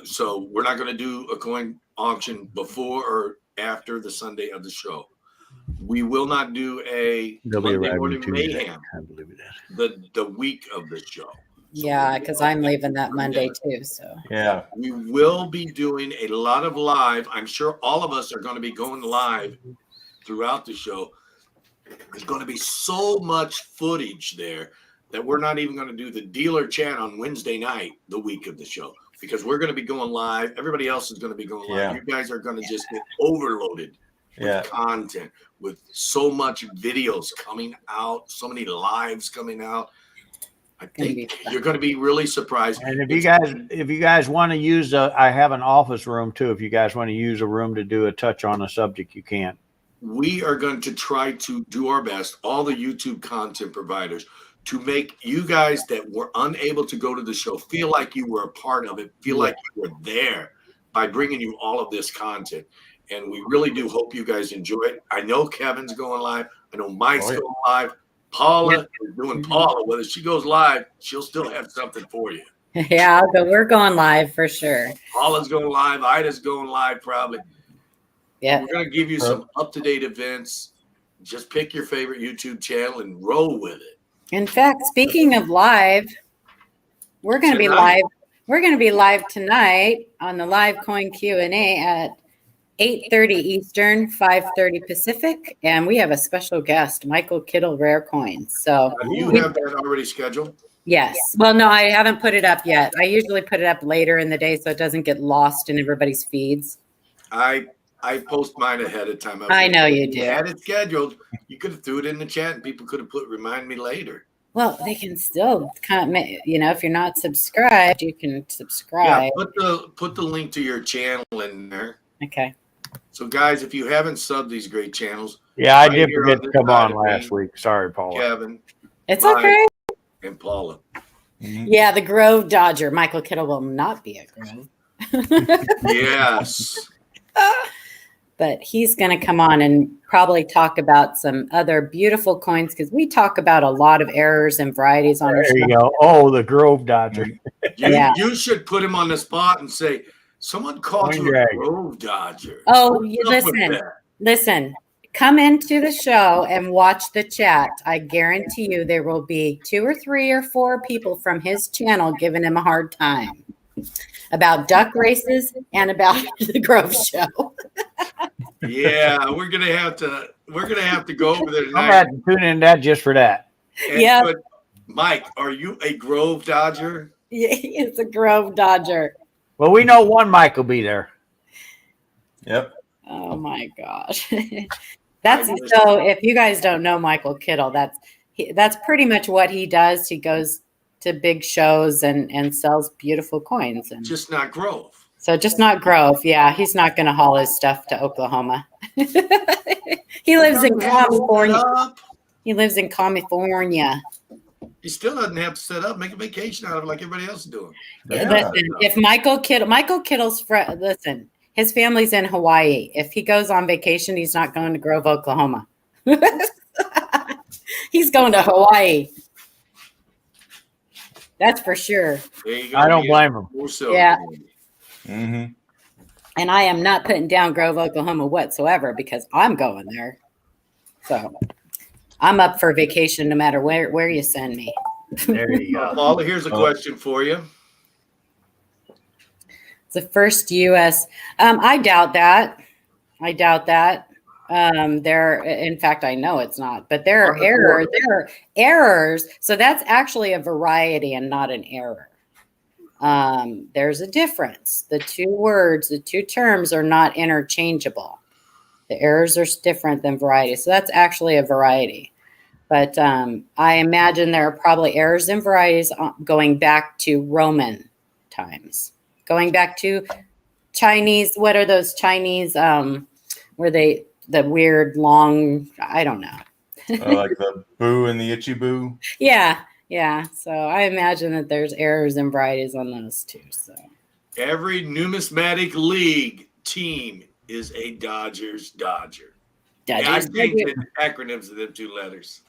So we're not going to do a coin auction before or after the Sunday of the show. We will not do a Monday morning mayhem the week of the show. Yeah, because I'm leaving that Monday too. So yeah, we will be doing a lot of live. I'm sure all of us are going to be going live throughout the show. There's going to be so much footage there that we're not even going to do the dealer chat on Wednesday night, the week of the show, because we're going to be going live. Everybody else is going to be going live. Yeah. You guys are going to just get overloaded with content, with so much videos coming out, so many lives coming out. I think you're going to be really surprised. And if you guys want to use I have an office room too. If you guys want to use a room to do a touch on a subject, you can. We are going to try to do our best, all the YouTube content providers, to make you guys that were unable to go to the show feel like you were a part of it, feel like you were there by bringing you all of this content. And we really do hope you guys enjoy it. I know Kevin's going live. I know Mike's going live. Paula is doing Paula. Whether she goes live, she'll still have something for you. yeah, but we're going live for sure. Paula's going live. Ida's going live probably. Yeah. We're going to give you some up-to-date events. Just pick your favorite YouTube channel and roll with it. In fact, speaking of live, we're going to be Tonight. live. We're going to be live tonight on the live coin Q&A at 8:30 Eastern, 5:30 Pacific, and we have a special guest, Michael Kittle, Rare Coins. So You have that already scheduled? yes. Well, no, I haven't put it up yet. I usually put it up later in the day so it doesn't get lost in everybody's feeds. I post mine ahead of time. I know you do. You had it scheduled. You could have threw it in the chat, and people could have remind me later. Well, they can still comment. If you're not subscribed, you can subscribe. Yeah, put the link to your channel in there. Okay. So, guys, if you haven't subbed these great channels, Yeah, I right did here forget on to this come side on of me, last week. Sorry, Paula. Kevin, It's Mike, okay. and Paula. Yeah, the Grove Dodger. Michael Kittle will not be a Grove. Yes. But he's going to come on and probably talk about some other beautiful coins because we talk about a lot of errors and varieties on our There you show. go. Oh, the Grove Dodger. You should put him on the spot and say, someone called Coin you a Dragon. Grove Dodger. Oh, What's up with listen. Come into the show and watch the chat. I guarantee you there will be 2 or 3 or 4 people from his channel giving him a hard time about duck races and about the Grove show. Yeah, we're gonna have to go over there I'm tonight. going to tune in that just for that. Yeah. But Mike, are you a Grove Dodger? Yeah, it's a Grove Dodger. Well, we know one Mike will be there. Yep. Oh my gosh. That's so if you guys don't know Michael Kittle, that's pretty much what he does. He goes to big shows and sells beautiful coins and Just not Grove. so just not Grove. Yeah, he's not going to haul his stuff to Oklahoma. He lives in California. He lives in California. He still doesn't have to set up, make a vacation out of it like everybody else is doing. Yeah. Listen, if Michael Kittle's friend, listen, his family's in Hawaii. If he goes on vacation, he's not going to Grove, Oklahoma. He's going to Hawaii. That's for sure. There you go. I don't blame him. Yeah. Mm-hmm. And I am not putting down Grove, Oklahoma whatsoever because I'm going there. So I'm up for vacation no matter where you send me. There you go. Paula, here's a question for you. The first U.S. I doubt that. In fact, I know it's not. But there are errors. There are errors. So that's actually a variety and not an error. There's a difference. The two terms are not interchangeable. The errors are different than variety. So that's actually a variety. But I imagine there are probably errors and varieties going back to Roman times. Going back to Chinese, what are those Chinese, where the weird long, I don't know. Like the boo and the itchy boo. Yeah. So I imagine that there's errors and varieties on those too. So Every numismatic league team is a Dodgers Dodger. Yeah, I changed the acronyms of them 2 letters.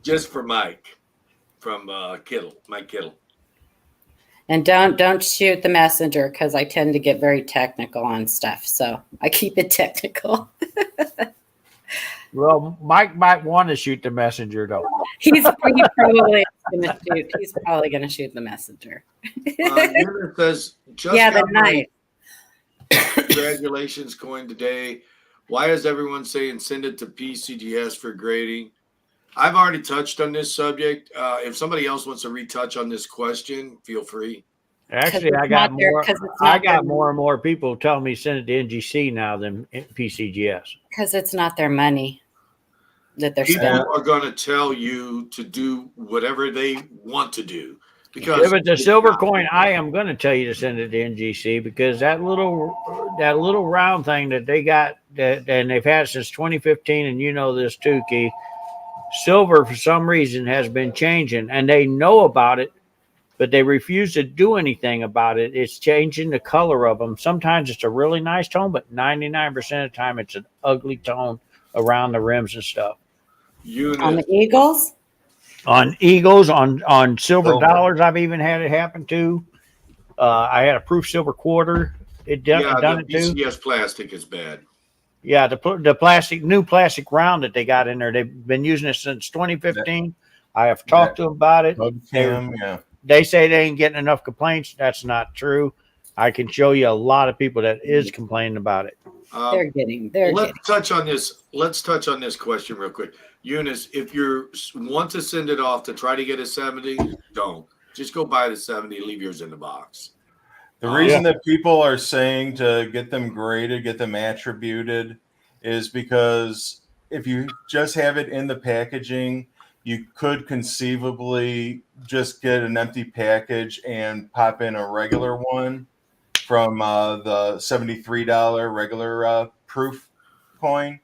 Just for Mike from Kittle, Mike Kittle. And don't shoot the messenger because I tend to get very technical on stuff. So I keep it technical. Well, Mike might want to shoot the messenger, though. He's probably going to shoot the messenger. Unit says, just Yeah, the got my knife. Congratulations, coin today. Why is everyone saying send it to PCGS for grading? I've already touched on this subject. If somebody else wants to retouch on this question, feel free. Actually, I got more and more people telling me send it to NGC now than PCGS. Because it's not their money that they're People spending. are going to tell you to do whatever they want to do. Because If it's a silver coin, I am going to tell you to send it to NGC because that little round thing that they got and they've had since 2015, and you know this too, Keith. Silver, for some reason, has been changing, and they know about it, but they refuse to do anything about it. It's changing the color of them. Sometimes it's a really nice tone, but 99% of the time it's an ugly tone around the rims and stuff. On the Eagles? On Eagles, on silver dollars, I've even had it happen too. I had a proof silver quarter it Yeah, done the it too? PCS plastic is bad. Yeah, the new plastic round that they got in there, they've been using it since 2015. I have talked to them about it. Webcam, yeah. They say they ain't getting enough complaints. That's not true. I can show you a lot of people that is complaining about it. They're getting. Let's touch on this. Let's touch on this question real quick. Eunice, if you want to send it off to try to get a 70, don't. Just go buy the 70, leave yours in the box. The reason that people are saying to get them graded, get them attributed, is because if you just have it in the packaging, you could conceivably just get an empty package and pop in a regular one from the $73 regular proof coin.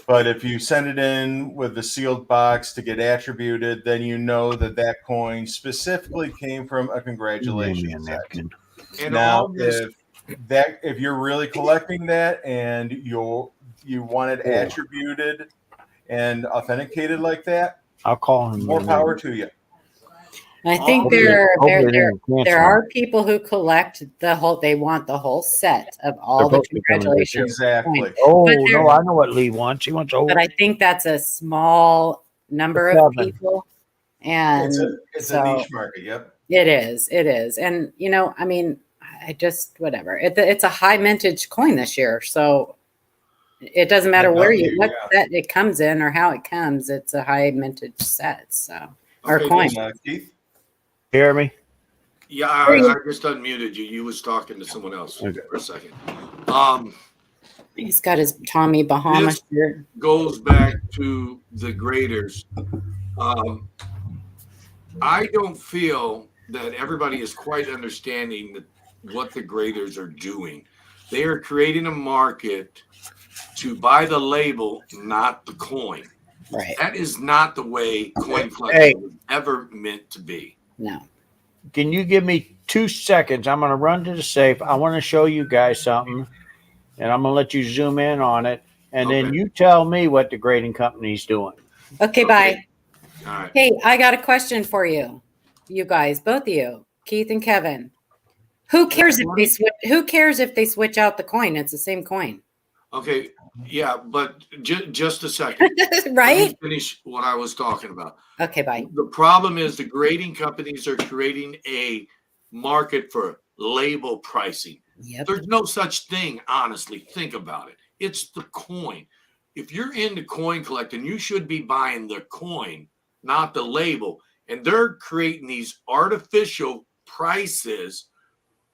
But if you send it in with the sealed box to get attributed, then you know that that coin specifically came from a congratulations set. And Now, if you're really collecting that and you want it attributed and authenticated like that, I'll call him. more power to you. I think there are people who collect the whole. They want the whole set of all the congratulations. Exactly. Points. Oh no, I know what Lee wants. He wants But I think that's a small number of people, and it's a niche market. Yep. It is, and I mean, I just whatever. It's a high mintage coin this year, so it doesn't matter what set it comes in or how it comes. It's a high mintage set, so or coin. Keith? Hear me? Yeah, I just unmuted you. You was talking to someone else for a second. He's got his Tommy Bahama shirt. Goes back to the graders. I don't feel that everybody is quite understanding what the graders are doing. They are creating a market to buy the label, not the coin. Right. That is not the way coin collecting was ever meant to be. No. Can you give me 2 seconds? I'm going to run to the safe. I want to show you guys something, and I'm going to let you zoom in on it, and then you tell me what the grading company's doing. Okay, bye. All right. Hey, I got a question for you, you guys, both of you, Keith and Kevin. Who cares if they switch? Who cares if they switch out the coin? It's the same coin. Okay. Yeah, but just a second. Right? Let me finish what I was talking about. Okay, bye. The problem is the grading companies are creating a market for label pricing. Yep. There's no such thing, honestly. Think about it. It's the coin. If you're into coin collecting, you should be buying the coin, not the label. And they're creating these artificial prices.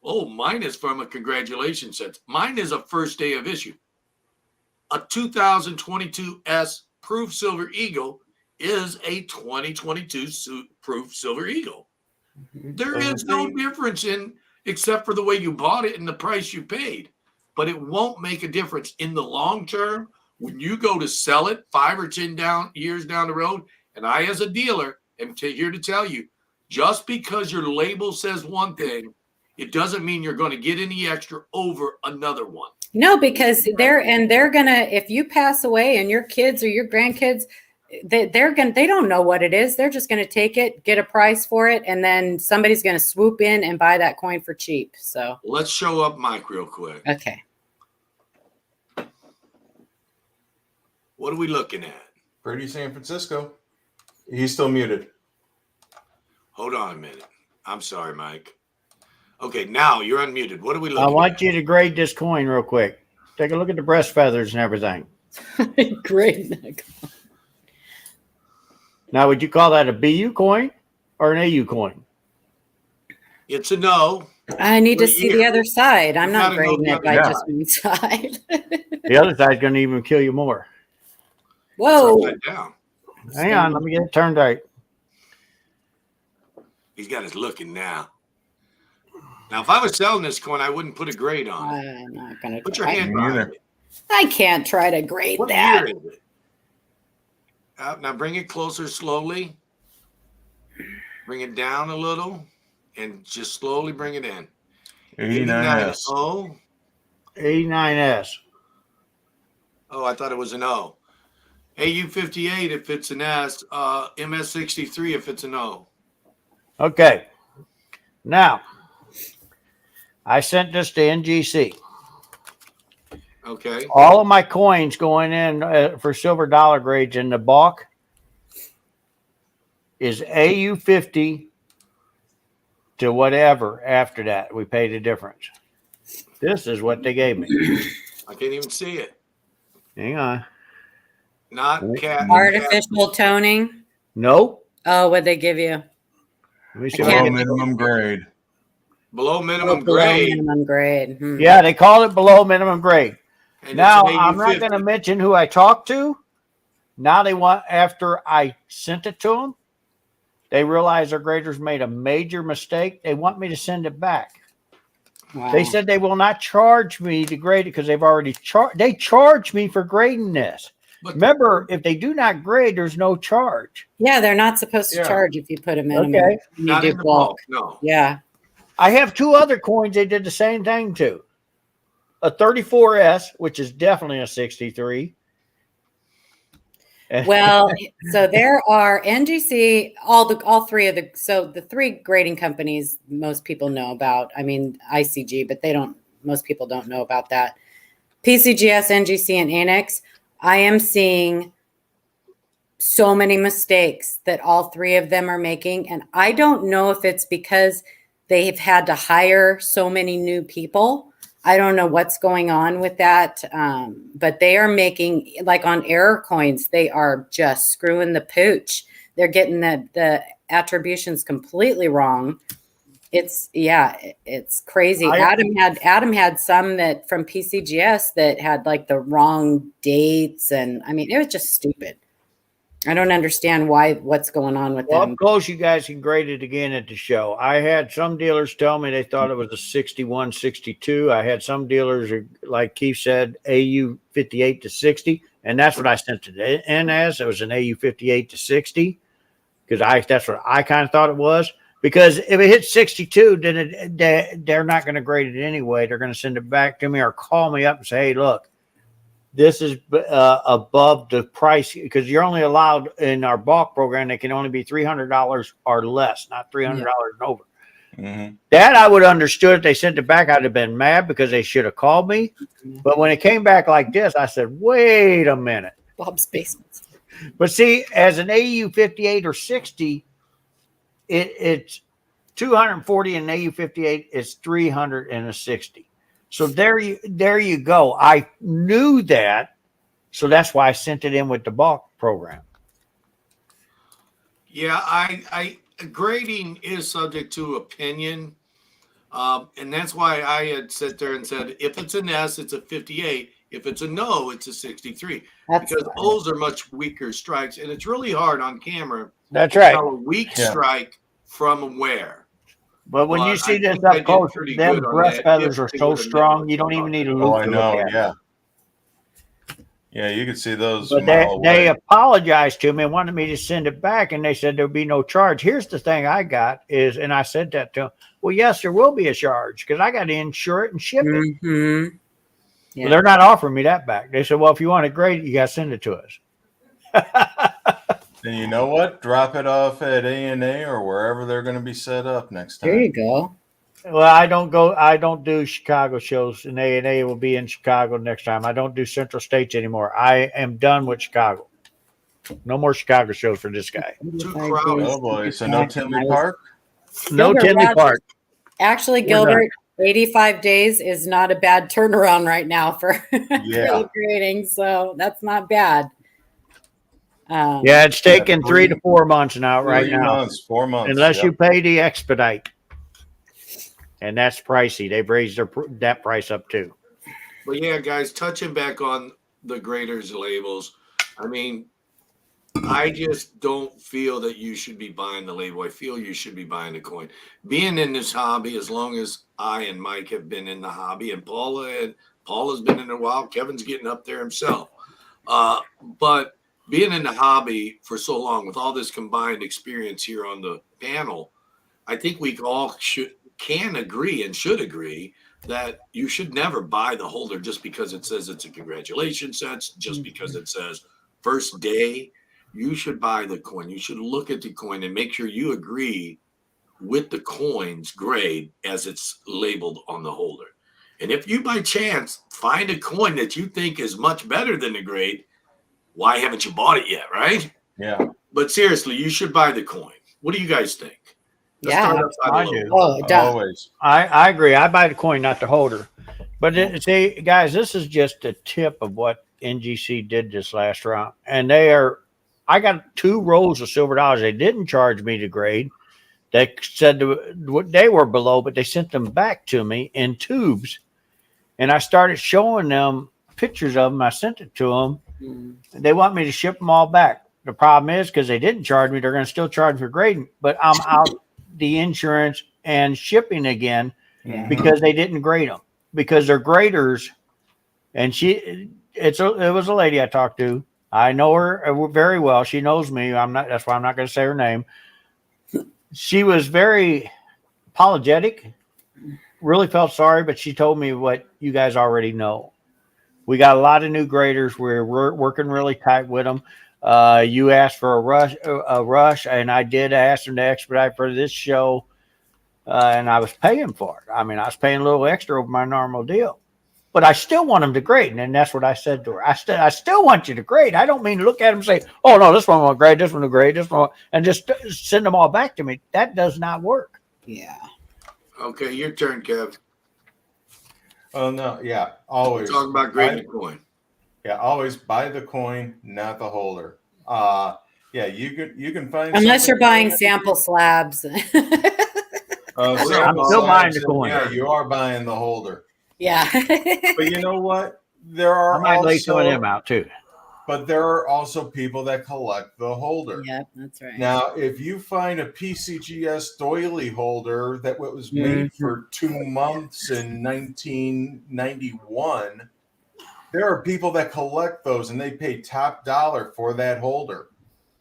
Oh, mine is from a congratulations set. Mine is a first day of issue. A 2022 S Proof Silver Eagle is a 2022 Proof Silver Eagle. There is no difference except for the way you bought it and the price you paid. But it won't make a difference in the long term when you go to sell it 5 or 10 years down the road. And I, as a dealer, am here to tell you, just because your label says one thing, it doesn't mean you're going to get any extra over another one. No, because they're gonna, if you pass away and your kids or your grandkids, they don't know what it is. They're just gonna take it, get a price for it, and then somebody's gonna swoop in and buy that coin for cheap. So let's show up Mike real quick. Okay. What are we looking at? Pretty San Francisco. He's still muted. Hold on a minute. I'm sorry, Mike. Okay, now you're unmuted. What are we looking at? I want you to grade this coin real quick. Take a look at the breast feathers and everything. Great. Now, would you call that a BU coin or an AU coin? It's a no. I need to see the other side. I'm not grading it by just one side. The other side's going to even kill you more. Whoa. Down. Hang on, let me get it turned right. He's got us looking now. Now, if I was selling this coin, I wouldn't put a grade on it. I'm not going to. Put your hand behind it. I can't try to grade that. What year is it? Now bring it closer slowly. Bring it down a little and just slowly bring it in. 89S. O. 89S. Oh, I thought it was an O. AU58 if it's an S. MS63 if it's an O. Okay. Now, I sent this to NGC. Okay. All of my coins going in for silver dollar grades in the bulk is AU50 to whatever after that. We pay the difference. This is what they gave me. I can't even see it. Hang on. Not cat. Artificial toning. Nope. Oh, what'd they give you? Let me see. I What I Below can't- get. minimum grade. Below minimum Below grade. minimum grade. Hmm. Yeah, they call it below minimum grade. And Now, it's an I'm not going to AU50. mention who I talked to. Now they want, after I sent it to them, they realize their graders made a major mistake. They want me to send it back. Wow. They said they will not charge me to grade it because they've already charged. They charged me for grading this. But Remember, if they do not grade, there's no charge. Yeah, they're not supposed to Yeah. charge if you put a minimum. Okay. You not do in the bulk. bulk. No. Yeah. I have two other coins they did the same thing to. A 34S, which is definitely a 63. Well, so there are NGC, all three of the three grading companies most people know about. I mean, ICG, but most people don't know about that. PCGS, NGC, and Annex. I am seeing so many mistakes that all three of them are making. And I don't know if it's because they've had to hire so many new people. I don't know what's going on with that. But they are making, like on error coins, they are just screwing the pooch. They're getting the attributions completely wrong. It's crazy. Adam had some that from PCGS that had like the wrong dates. And I mean, it was just stupid. I don't understand what's going on with Well, them. up close, you guys can grade it again at the show. I had some dealers tell me they thought it was a 61, 62. I had some dealers, like Keith said, AU 58 to 60. And that's what I sent it in as. It was an AU 58 to 60. Because that's what I kind of thought it was. Because if it hits 62, then they're not going to grade it anyway. They're going to send it back to me or call me up and say, hey, look, this is above the price, because you're only allowed in our bulk program. They can only be $300 or less, not $300 and over. Mm-hmm. That I would have understood. If they sent it back, I'd have been mad because they should have called me. But when it came back like this, I said, wait a minute. Bob's Basements. But see, as an AU 58 or 60, it's 240, and AU 58 is 360. So there you go. I knew that, so that's why I sent it in with the bulk program. Yeah, I grading is subject to opinion, and that's why I had sat there and said, if it's an S, it's a 58. If it's a no, it's a 63. Because those are much weaker strikes, and it's really hard on camera. That's right. Tell a weak strike from where. But when you see this I up did close, pretty them good on breast that, feathers if are they so would've strong, known you don't even need a Oh, loop I to know. look at. Yeah. Yeah, you could see those. But they apologized to me and wanted me to send it back, and they said there'd be no charge. Here's the thing I got is, and I said that to them, well, yes, there will be a charge because I got to insure it and ship it. Mm-hmm. Yeah. Well, they're not offering me that back. They said, well, if you want to grade it, you got to send it to us. And you know what? Drop it off at A&A or wherever they're going to be set up next time. There you go. Well, I don't do Chicago shows, and A&A will be in Chicago next time. I don't do Central States anymore. I am done with Chicago. No more Chicago shows for this guy. Too crowded. Oh boy! So no Tinley Park. No Gilbert, Tinley Park. Actually, Gilbert, 85 days is not a bad turnaround right now for grading, so that's not bad. Yeah, it's taken 3 to 4 months now, right now. 4 months. Unless you pay the expedite. And that's pricey. They've raised that price up too. But yeah, guys, touching back on the graders labels, I mean, I just don't feel that you should be buying the label. I feel you should be buying the coin. Being in this hobby, as long as I and Mike have been in the hobby, and Paula's been in a while, Kevin's getting up there himself. But being in the hobby for so long, with all this combined experience here on the panel, I think we all can agree and should agree that you should never buy the holder just because it says it's a congratulations set, just because it says first day. You should buy the coin. You should look at the coin and make sure you agree with the coin's grade as it's labeled on the holder. And if you by chance find a coin that you think is much better than the grade, why haven't you bought it yet, right? Yeah. But seriously, you should buy the coin. What do you guys think? Let's Yeah, start outside I a little do. bit. Oh, duh. Always. I agree. I buy the coin, not the holder. But see, guys, this is just a tip of what NGC did this last round. And I got 2 rolls of silver dollars. They didn't charge me the grade. They said they were below, but they sent them back to me in tubes. And I started showing them pictures of them. I sent it to them. Mm. They want me to ship them all back. The problem is because they didn't charge me, they're going to still charge for grading. But I'm out the insurance and shipping again because they didn't grade them, because they're graders. And it was a lady I talked to. I know her very well. She knows me. That's why I'm not going to say her name. She was very apologetic, really felt sorry, but she told me what you guys already know. We got a lot of new graders. We're working really tight with them. You asked for a rush, and I did ask them to expedite for this show, and I was paying for it. I mean, I was paying a little extra over my normal deal, but I still want them to grade, and that's what I said to her. I still want you to grade. I don't mean to look at them and say, "Oh no, this one will grade, this one will grade, this one," and just send them all back to me. That does not work. Yeah. Okay, your turn, Kev. Oh no, yeah, always. We're talking about grading the coin. Yeah, always buy the coin, not the holder. Yeah, you can find Unless you're something- buying sample slabs. Oh, I'm sample still buying slabs, the coin. Yeah, you are buying the holder. Yeah. But you know what? There I are might lay some of also, them out too. but there are also people that collect the holder. Yep, that's right. Now, if you find a PCGS doily holder that was made for 2 months in 1991, there are people that collect those and they pay top dollar for that holder,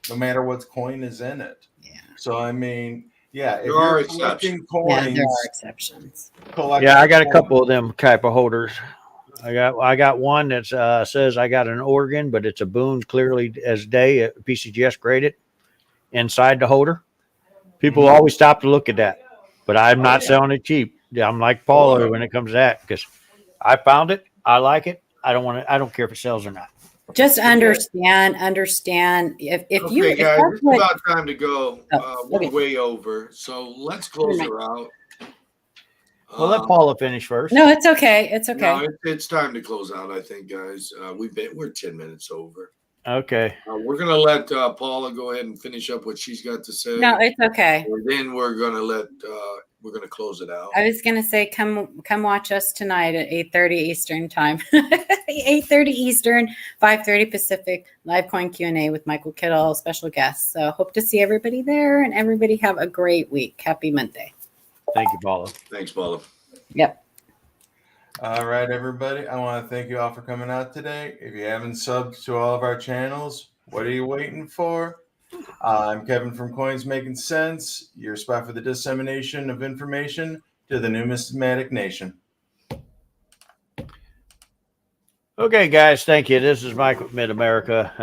no matter what coin is in it. Yeah. So, I mean, yeah, if There are you're collecting Yeah, coins, there are exceptions. collect Yeah, I got a coins. couple of them type of holders. I got one that says I got an organ, but it's a Boone clearly as day, PCGS graded inside the holder. People always stop to look at that, but I'm not selling it cheap. I'm like Paula when it comes to that, because I found it, I like it. I don't care if it sells or not. Just understand if Okay, you if guys, that's it's what, about time to go. We're okay. way over, so let's close her out. Well, let Paula finish first. No, it's okay. It's okay. No, it's time to close out. I think, guys. We're 10 minutes over. Okay. We're gonna let Paula go ahead and finish up what she's got to say. No, it's okay. And then we're gonna close it out. I was gonna say, come watch us tonight at 8:30 Eastern time. 8:30 Eastern, 5:30 Pacific. Live coin Q&A with Michael Kittle, special guests. So hope to see everybody there, and everybody have a great week. Happy Monday. Thank you, Paula. Thanks, Paula. Yep. All right, everybody. I want to thank you all for coming out today. If you haven't subbed to all of our channels, what are you waiting for? I'm Kevin from Coins Making Sense, your spot for the dissemination of information to the numismatic nation. Okay, guys, thank you. This is Mike with Mid-America.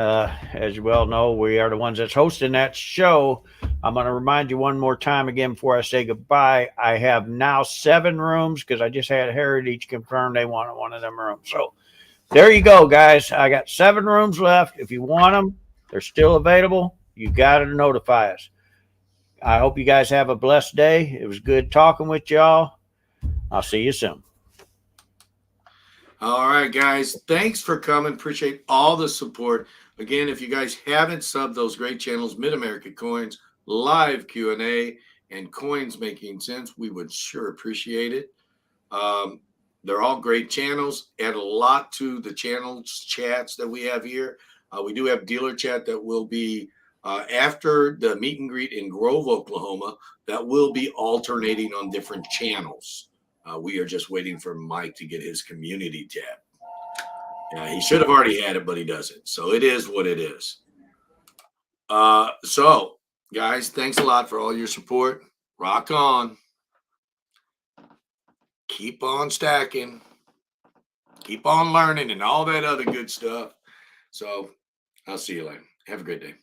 As you well know, we are the ones that's hosting that show. I'm going to remind you one more time again before I say goodbye. I have now 7 rooms because I just had Heritage confirm they wanted one of them rooms. So there you go, guys. I got 7 rooms left. If you want them, they're still available. You got to notify us. I hope you guys have a blessed day. It was good talking with y'all. I'll see you soon. All right, guys. Thanks for coming. Appreciate all the support. Again, if you guys haven't subbed those great channels, Mid-America Coins, Live Q&A, and Coins Making Sense, we would sure appreciate it. They're all great channels. Add a lot to the channels chats that we have here. We do have dealer chat that will be after the meet and greet in Grove, Oklahoma, that will be alternating on different channels. We are just waiting for Mike to get his community tab. He should have already had it, but he doesn't. So it is what it is. So, guys, thanks a lot for all your support. Rock on. Keep on stacking. Keep on learning and all that other good stuff. So I'll see you later. Have a great day.